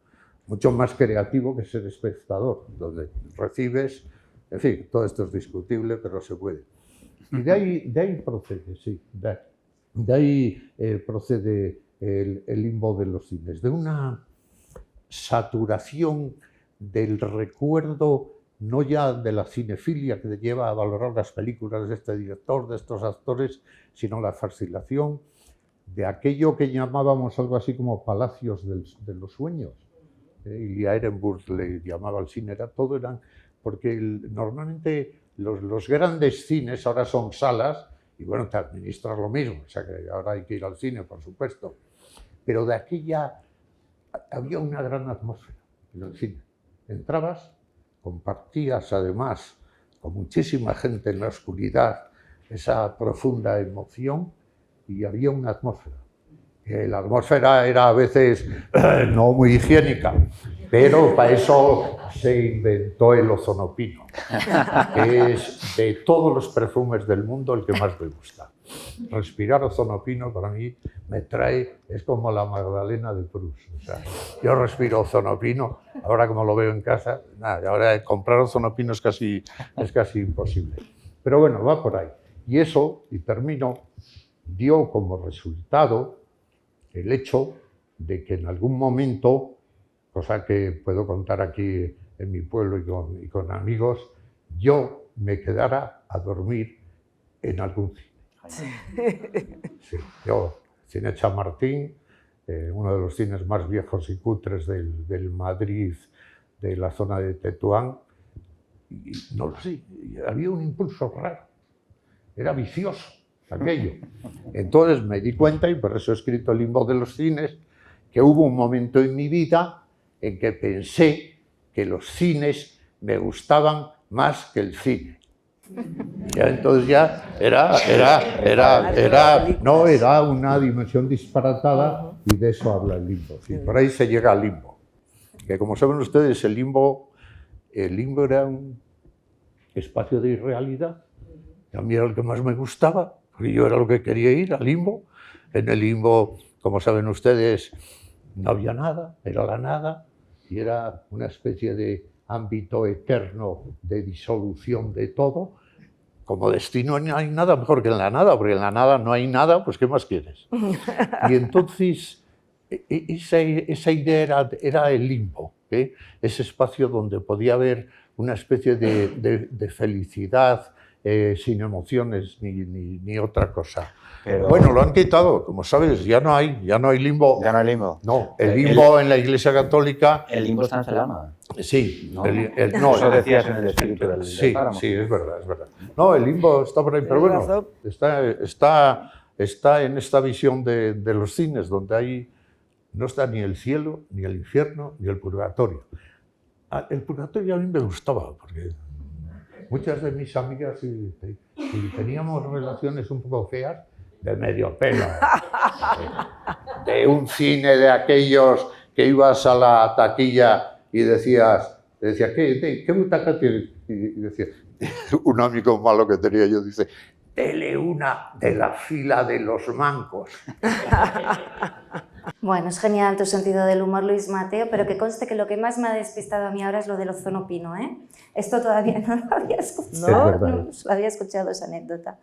mucho más creativo que ser espectador, donde recibes, en fin, todo esto es discutible, pero se puede. Y de ahí procede, sí, de ahí procede el limbo de los cines, de una saturación del recuerdo, no ya de la cinefilia que te lleva a valorar las películas de este director, de estos actores, sino la fascinación de aquello que llamábamos algo así como palacios de los sueños. Ilya Ehrenburg le llamaba al cine, porque normalmente los grandes cines ahora son salas, y bueno, te administras lo mismo, o sea que ahora hay que ir al cine, por supuesto, pero de aquella había una gran atmósfera en el cine. Entrabas, compartías además con muchísima gente en la oscuridad esa profunda emoción y había una atmósfera. La atmósfera era a veces no muy higiénica, pero para eso se inventó el ozonopino, que es de todos los perfumes del mundo el que más me gusta. Respirar ozonopino para mí es como la Magdalena de Proust. O sea, yo respiro ozonopino, ahora como lo veo en casa, nada, ahora comprar ozonopino es casi imposible. Pero bueno, va por ahí. Y eso, y termino, dio como resultado el hecho de que en algún momento, cosa que puedo contar aquí en mi pueblo y con amigos, yo me quedara a dormir en algún cine. Sí, yo, Cine Chamartín, uno de los cines más viejos y cutres del Madrid, de la zona de Tetuán, y no lo sé, había un impulso raro, era vicioso aquello. Entonces me di cuenta, y por eso he escrito El limbo de los cines, que hubo un momento en mi vida en que pensé que los cines me gustaban más que el cine. Ya, entonces ya era una dimensión disparatada y de eso habla el limbo. Sí, por ahí se llega al limbo. Que como saben ustedes, el limbo era un espacio de irrealidad. Y a mí era el que más me gustaba, porque yo era lo que quería ir, al limbo. En el limbo, como saben ustedes, no había nada, era la nada, y era una especie de ámbito eterno de disolución de todo. Como destino no hay nada mejor que en la nada, porque en la nada no hay nada, pues ¿qué más quieres? Y entonces esa idea era el limbo, ese espacio donde podía haber una especie de felicidad, sin emociones ni otra cosa. Pero... Bueno, lo han quitado, como sabes, ya no hay limbo. ¿Ya no hay limbo? No, el limbo en la Iglesia Católica... ¿El limbo está en Celama? Sí. No, no, eso decías en el espíritu del páramo. Sí, es verdad. No, el limbo está por ahí, pero bueno, está en esta visión de los cines, donde ahí no está ni el cielo, ni el infierno, ni el purgatorio. El purgatorio a mí me gustaba, porque muchas de mis amigas y teníamos relaciones un poco feas, de medio pelo, de un cine de aquellos que ibas a la taquilla y decía, ¿qué butaca tienes? Y decía, un amigo malo que tenía yo dice, dele una de la fila de los mancos. Bueno, es genial tu sentido del humor, Luis Mateo, pero que conste que lo que más me ha despistado a mí ahora es lo del ozono pino, ¿eh? Esto todavía no lo había escuchado, no había escuchado esa anécdota.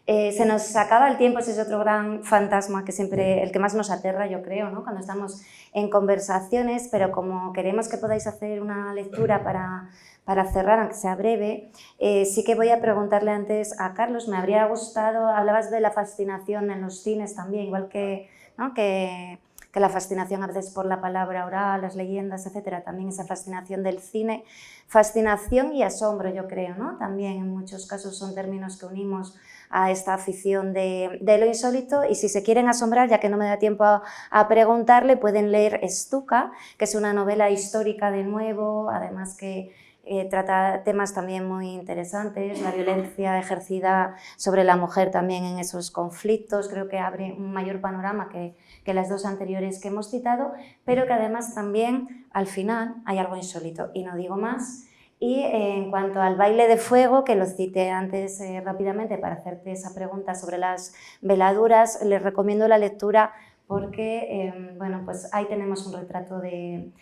Se nos acaba el tiempo, ese es otro gran fantasma que siempre, el que más nos aterra, yo creo, ¿no? Cuando estamos en conversaciones, pero como queremos que podáis hacer una lectura para cerrar, aunque sea breve, sí que voy a preguntarle antes a Carlos, me habría gustado, hablabas de la fascinación en los cines también, igual que, ¿no? que la fascinación a veces por la palabra oral, las leyendas, etcétera, también esa fascinación del cine, fascinación y asombro, yo creo, ¿no? También en muchos casos son términos que unimos a esta afición de lo insólito, y si se quieren asombrar, ya que no me da tiempo a preguntarle, pueden leer Stuka, que es una novela histórica de nuevo, además que trata temas también muy interesantes, la violencia ejercida sobre la mujer también en esos conflictos, creo que abre un mayor panorama que las dos anteriores que hemos citado, pero que además también al final hay algo insólito, y no digo más. Y en cuanto al baile de fuego, que lo cité antes rápidamente para hacerte esa pregunta sobre las veladuras, les recomiendo la lectura porque bueno, pues ahí tenemos un retrato de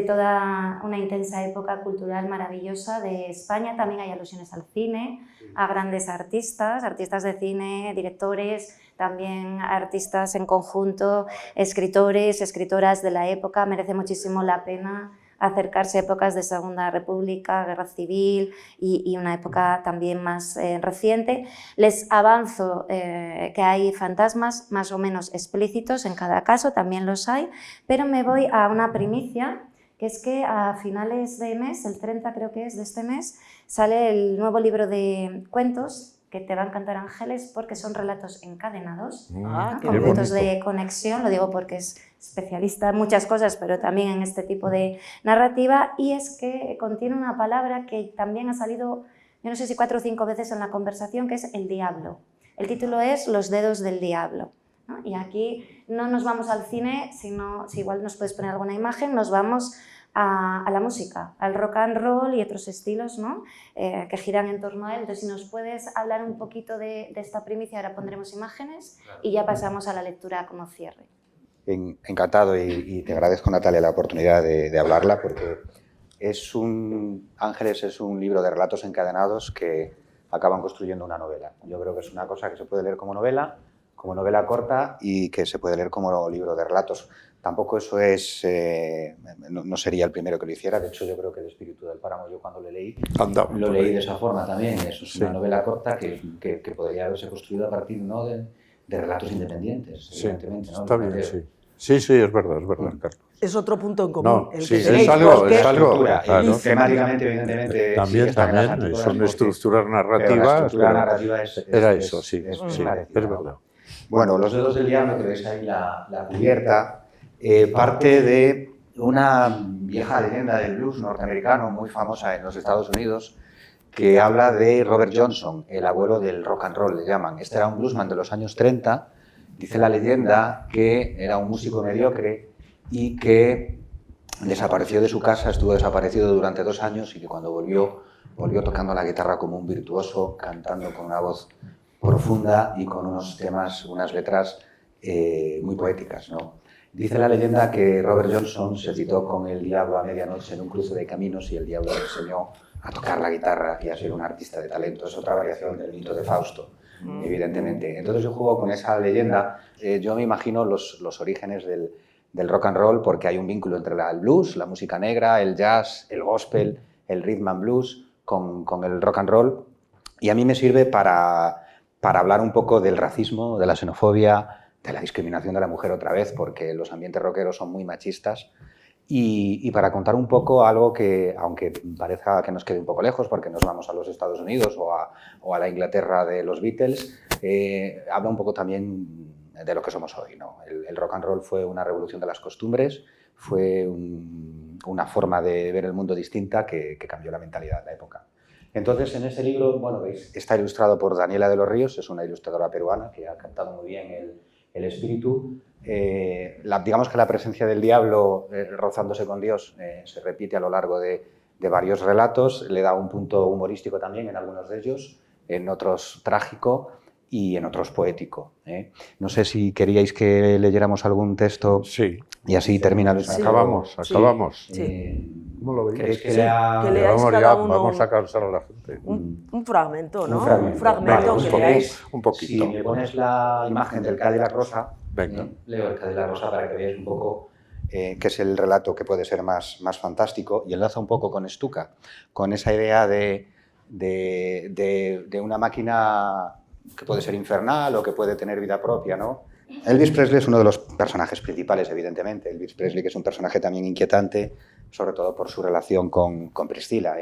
toda una intensa época cultural maravillosa de España. También hay alusiones al cine, a grandes artistas de cine, directores, también artistas en conjunto, escritores, escritoras de la época. Merece muchísimo la pena acercarse a épocas de Segunda República, Guerra Civil y una época también más reciente. Les avanzo que hay fantasmas más o menos explícitos en cada caso, también los hay, pero me voy a una primicia, que es que a finales de mes, el 30 creo que es de este mes, sale el nuevo libro de cuentos que te va a encantar, Ángeles, porque son relatos encadenados, ¿no? Con puntos de conexión, lo digo porque es especialista en muchas cosas, pero también en este tipo de narrativa, y es que contiene una palabra que también ha salido, yo no sé si 4 o 5 veces en la conversación, que es el diablo. El título es Los dedos del diablo, ¿no? Y aquí no nos vamos al cine, sino, si igual nos puedes poner alguna imagen, nos vamos a la música, al rock and roll y otros estilos, ¿no? Que giran en torno a él. Entonces, si nos puedes hablar un poquito de esta primicia, ahora pondremos imágenes y ya pasamos a la lectura como cierre. Encantado, y te agradezco, Natalia, la oportunidad de hablarla, porque Ángeles es un libro de relatos encadenados que acaban construyendo una novela. Yo creo que es una cosa que se puede leer como novela corta, y que se puede leer como libro de relatos. Tampoco eso es, no sería el primero que lo hiciera. De hecho, yo creo que El espíritu del páramo, yo cuando lo leí de esa forma también. Eso es una novela corta que podría haberse construido a partir, ¿no?, de relatos independientes, evidentemente, ¿no? Está bien, sí. Sí, es verdad, Carlos. Es otro punto en común. No, sí, es algo, claro. Temáticamente, evidentemente, también, son estructuras narrativas. Era eso, sí, es verdad. Bueno, Los dedos del diablo, que veis ahí la cubierta, parte de una vieja leyenda del blues norteamericano muy famosa en los Estados Unidos, que habla de Robert Johnson, el abuelo del rock and roll, le llaman. Este era un bluesman de los años 30, dice la leyenda que era un músico mediocre y que desapareció de su casa, estuvo desaparecido durante 2 años, y que cuando volvió tocando la guitarra como un virtuoso, cantando con una voz profunda y con unos temas, unas letras muy poéticas, ¿no? Dice la leyenda que Robert Johnson se citó con el diablo a medianoche en un cruce de caminos, y el diablo le enseñó a tocar la guitarra y a ser un artista de talento. Es otra variación del mito de Fausto, evidentemente. Entonces yo juego con esa leyenda. Yo me imagino los orígenes del rock and roll, porque hay un vínculo entre el blues, la música negra, el jazz, el gospel, el rhythm and blues, con el rock and roll. Y a mí me sirve para hablar un poco del racismo, de la xenofobia, de la discriminación de la mujer otra vez, porque los ambientes rockeros son muy machistas, y para contar un poco algo que, aunque parezca que nos quede un poco lejos, porque nos vamos a los Estados Unidos o a la Inglaterra de los Beatles, habla un poco también de lo que somos hoy, ¿no? El rock and roll fue una revolución de las costumbres, fue una forma de ver el mundo distinta que cambió la mentalidad de la época. Entonces, en este libro, bueno, veis, está ilustrado por Daniela de los Ríos, es una ilustradora peruana que ha captado muy bien el espíritu. Digamos que la presencia del diablo rozándose con Dios se repite a lo largo de varios relatos, le da un punto humorístico también en algunos de ellos, en otros trágico, y en otros poético. No sé si queríais que leyéramos algún texto Sí. y así termina Luis Mateo. Acabamos. Sí. ¿Cómo lo veis? ¿Queréis que Sí, lea? que leáis Vamos, cada ya, uno vamos a cansar a la gente. un fragmento, ¿no? Un fragmento. Vale, pues que leáis. Un poquito. Si me pones la imagen del Cadillac Rosa, Venga. leo el Cadillac Rosa para que veáis un poco qué es el relato que puede ser más fantástico, y enlaza un poco con Stuka, con esa idea de una máquina que puede ser infernal o que puede tener vida propia, ¿no? Elvis Presley es uno de los personajes principales, evidentemente. Elvis Presley, que es un personaje también inquietante, sobre todo por su relación con Priscilla,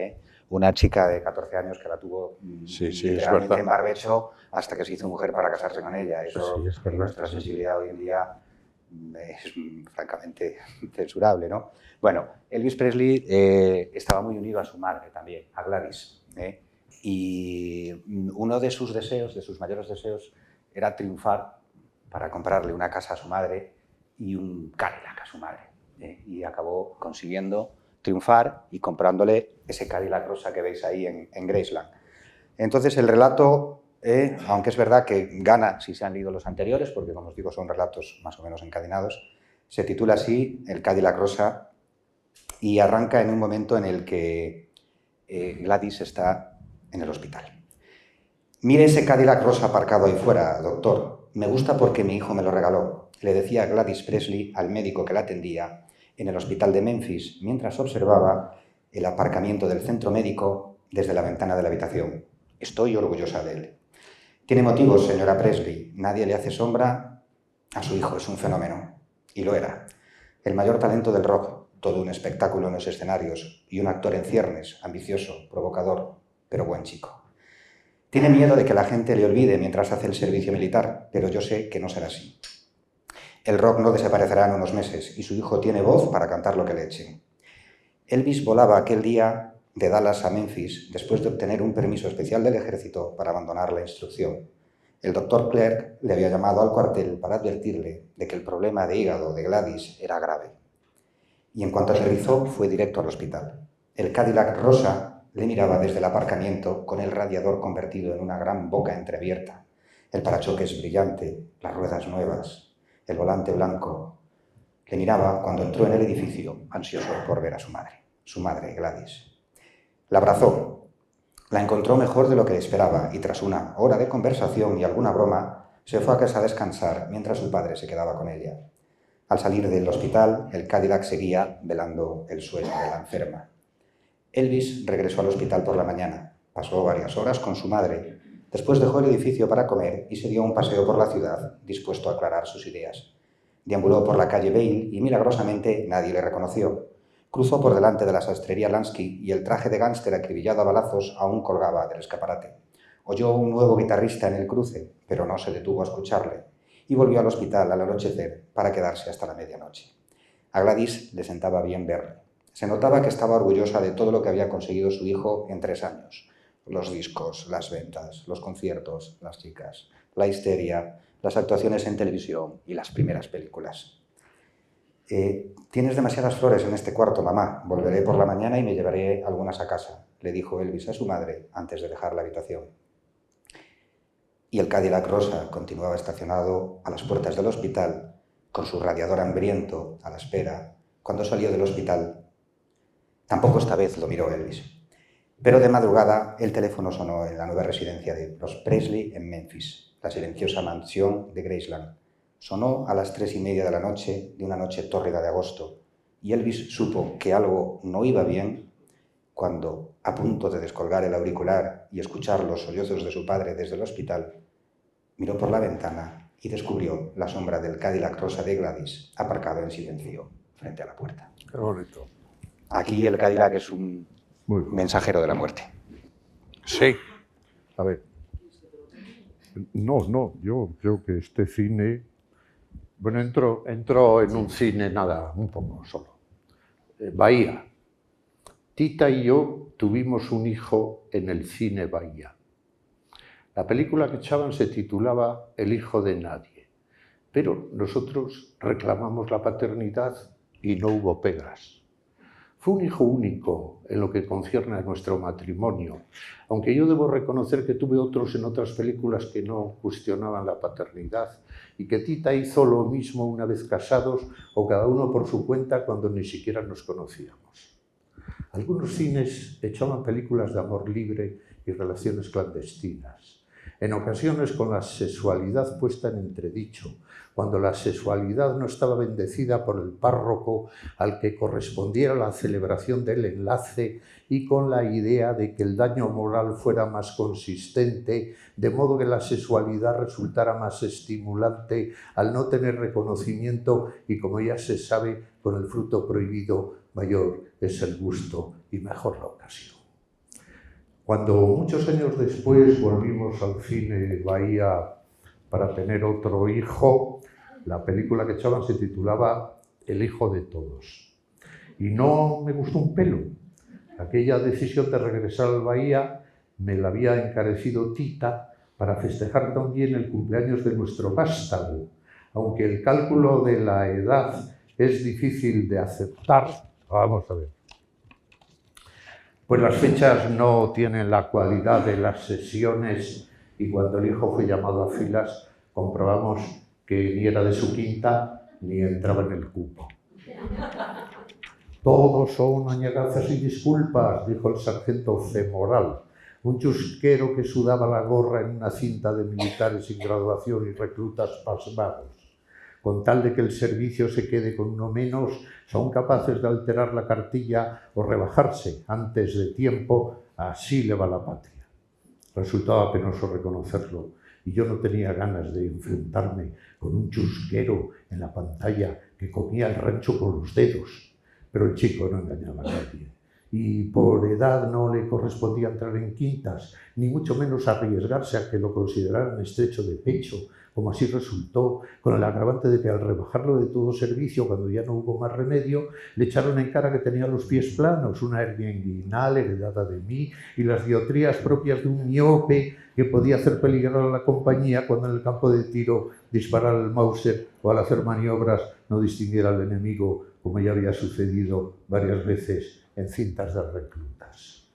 una chica de 14 años que la tuvo literalmente en barbecho hasta que se hizo mujer para casarse con ella. Eso, sí, es verdad. Nuestra sensibilidad hoy en día es francamente censurable, ¿no? Bueno, Elvis Presley estaba muy unido a su madre también, a Gladys, y uno de sus deseos, de sus mayores deseos, era triunfar para comprarle una casa a su madre y un Cadillac a su madre. Y acabó consiguiendo triunfar y comprándole ese Cadillac rosa que veis ahí en Graceland. Entonces el relato, aunque es verdad que gana si se han leído los anteriores, porque como os digo son relatos más o menos encadenados, se titula así El Cadillac rosa y arranca en un momento en el que Gladys está en el hospital. Mire ese Cadillac rosa aparcado ahí fuera, doctor. Me gusta porque mi hijo me lo regaló, le decía Gladys Presley al médico que la atendía en el hospital de Memphis mientras observaba el aparcamiento del centro médico desde la ventana de la habitación. Estoy orgullosa de él. Tiene motivos, señora Presley. Nadie le hace sombra a su hijo, es un fenómeno. Y lo era. El mayor talento del rock, todo un espectáculo en los escenarios y un actor en ciernes, ambicioso, provocador, pero buen chico. Tiene miedo de que la gente le olvide mientras hace el servicio militar, pero yo sé que no será así. El rock no desaparecerá en unos meses y su hijo tiene voz para cantar lo que le echen. Elvis volaba aquel día de Dallas a Memphis después de obtener un permiso especial del ejército para abandonar la instrucción. El doctor Clerk le había llamado al cuartel para advertirle de que el problema de hígado de Gladys era grave. Y en cuanto aterrizó, fue directo al hospital. El Cadillac rosa le miraba desde el aparcamiento con el radiador convertido en una gran boca entreabierta, el parachoques brillante, las ruedas nuevas, el volante blanco. Le miraba cuando entró en el edificio, ansioso por ver a su madre Gladys. La abrazó, la encontró mejor de lo que esperaba y tras una hora de conversación y alguna broma, se fue a casa a descansar mientras su padre se quedaba con ella. Al salir del hospital, el Cadillac seguía velando el sueño de la enferma. Elvis regresó al hospital por la mañana, pasó varias horas con su madre, después dejó el edificio para comer y se dio un paseo por la ciudad, dispuesto a aclarar sus ideas. Deambuló por la calle Bale y milagrosamente nadie le reconoció. Cruzó por delante de la sastrería Lansky y el traje de gángster acribillado a balazos aún colgaba del escaparate. Oyó un nuevo guitarrista en el cruce, pero no se detuvo a escucharle, y volvió al hospital al anochecer para quedarse hasta la medianoche. A Gladys le sentaba bien verle. Se notaba que estaba orgullosa de todo lo que había conseguido su hijo en 3 años. Los discos, las ventas, los conciertos, las chicas, la histeria, las actuaciones en televisión y las primeras películas. Tienes demasiadas flores en este cuarto, mamá. Volveré por la mañana y me llevaré algunas a casa, le dijo Elvis a su madre antes de dejar la habitación. Y el Cadillac rosa continuaba estacionado a las puertas del hospital, con su radiador hambriento a la espera, cuando salió del hospital. Tampoco esta vez lo miró Elvis. Pero de madrugada el teléfono sonó en la nueva residencia de los Presley en Memphis, la silenciosa mansión de Graceland. Sonó a las 3:30 de la noche de una noche tórrida de agosto, y Elvis supo que algo no iba bien cuando, a punto de descolgar el auricular y escuchar los sollozos de su padre desde el hospital, miró por la ventana y descubrió la sombra del Cadillac rosa de Gladys aparcado en silencio frente a la puerta. Qué bonito. Aquí el Cadillac es un mensajero de la muerte. Sí. A ver. No, yo creo que este cine... Bueno, entró en un cine, nada, un poco solo. Bahía. Tita y yo tuvimos un hijo en el cine Bahía. La película que echaban se titulaba El hijo de nadie, pero nosotros reclamamos la paternidad y no hubo pegas. Fue un hijo único en lo que concierne a nuestro matrimonio, aunque yo debo reconocer que tuve otros en otras películas que no cuestionaban la paternidad y que Tita hizo lo mismo una vez casados o cada uno por su cuenta cuando ni siquiera nos conocíamos. Algunos cines echaban películas de amor libre y relaciones clandestinas, en ocasiones con la sexualidad puesta en entredicho, cuando la sexualidad no estaba bendecida por el párroco al que correspondiera la celebración del enlace y con la idea de que el daño moral fuera más consistente, de modo que la sexualidad resultara más estimulante al no tener reconocimiento y, como ya se sabe, con el fruto prohibido mayor es el gusto y mejor la ocasión. Cuando muchos años después volvimos al cine Bahía para tener otro hijo, la película que echaban se titulaba El hijo de todos. Y no me gustó un pelo. Aquella decisión de regresar al Bahía me la había encarecido Tita para festejar también el cumpleaños de nuestro vástago. Aunque el cálculo de la edad es difícil de aceptar, vamos a ver, pues las fechas no tienen la cualidad de las sesiones y cuando el hijo fue llamado a filas comprobamos que ni era de su quinta ni entraba en el cupo. Todos son añagazas y disculpas, dijo el sargento Femoral, un chusquero que sudaba la gorra en una cinta de militares sin graduación y reclutas pasmados. Con tal de que el servicio se quede con uno menos, son capaces de alterar la cartilla o rebajarse antes de tiempo, así le va la patria. Resultaba penoso reconocerlo, y yo no tenía ganas de enfrentarme con un chusquero en la pantalla que comía el rancho con los dedos. Pero el chico no engañaba a nadie, y por edad no le correspondía entrar en quintas, ni mucho menos arriesgarse a que lo consideraran estrecho de pecho, como así resultó, con el agravante de que al rebajarlo de todo servicio, cuando ya no hubo más remedio, le echaron en cara que tenía los pies planos, una hernia inguinal heredada de mí y las dioptrías propias de un miope que podía hacer peligrar a la compañía cuando en el campo de tiro disparara el Mauser o al hacer maniobras no distinguiera al enemigo, como ya había sucedido varias veces en cintas de reclutas.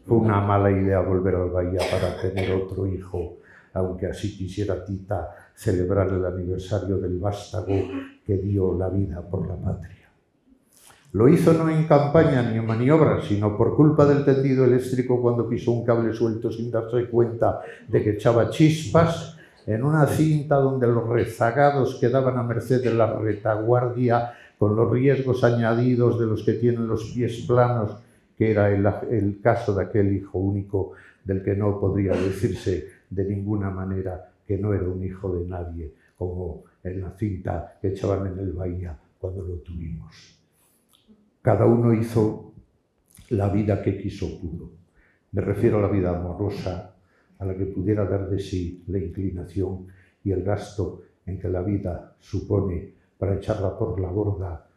Fue una mala idea volver al Bahía para tener otro hijo, aunque así quisiera Tita celebrar el aniversario del vástago que dio la vida por la patria. Lo hizo no en campaña ni en maniobras, sino por culpa del tendido eléctrico cuando pisó un cable suelto sin darse cuenta de que echaba chispas en una cinta donde los rezagados quedaban a merced de la retaguardia con los riesgos añadidos de los que tienen los pies planos, que era el caso de aquel hijo único del que no podría decirse de ninguna manera que no era un hijo de nadie, como en la cinta que echaban en el Bahía cuando lo tuvimos. Cada uno hizo la vida que quiso pudo. Me refiero a la vida amorosa, a la que pudiera dar de sí la inclinación y el gasto en que la vida supone para echarla por la borda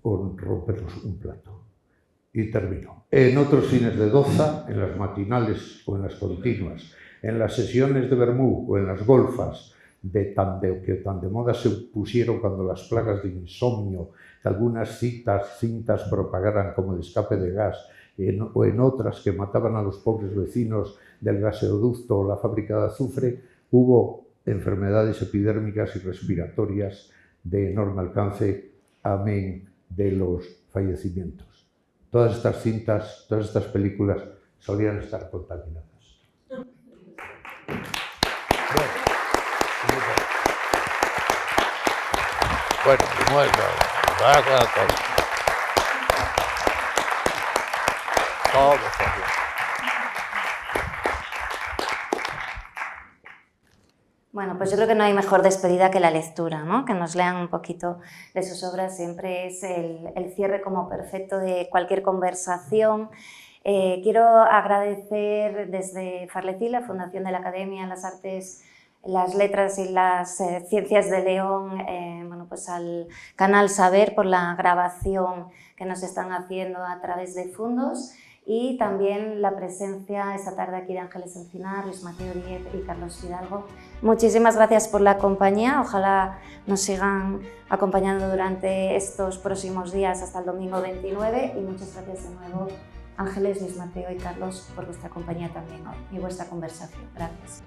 o rompernos un plato. Y termino. En otros cines de Doza, en las matinales o en las continuas, en las sesiones de vermú o en las golfas, que tan de moda se pusieron cuando las plagas de insomnio, que algunas cintas propagaran como de escape de gas, o en otras que mataban a los pobres vecinos del gasoducto o la fábrica de azufre, hubo enfermedades epidérmicas y respiratorias de enorme alcance, amén de los fallecimientos. Todas estas cintas, todas estas películas solían estar contaminadas. Bueno, Bueno, pues yo creo que no hay mejor despedida que la lectura, ¿no? Que nos lean un poquito de sus obras, siempre es el cierre como perfecto de cualquier conversación. Quiero agradecer desde Farlecí, la Fundación de la Academia, las Artes, las Letras y las Ciencias de León, bueno, pues al canal Saber por la grabación que que nos están haciendo a través de fondos y también la presencia esta tarde aquí de Ángeles Encinar, Luis Mateo Díez y Carlos Fidalgo. Muchísimas gracias por la compañía, ojalá nos sigan acompañando durante estos próximos días hasta el domingo 29 y muchas gracias de nuevo Ángeles, Luis Mateo y Carlos por vuestra compañía también hoy y vuestra conversación. Gracias.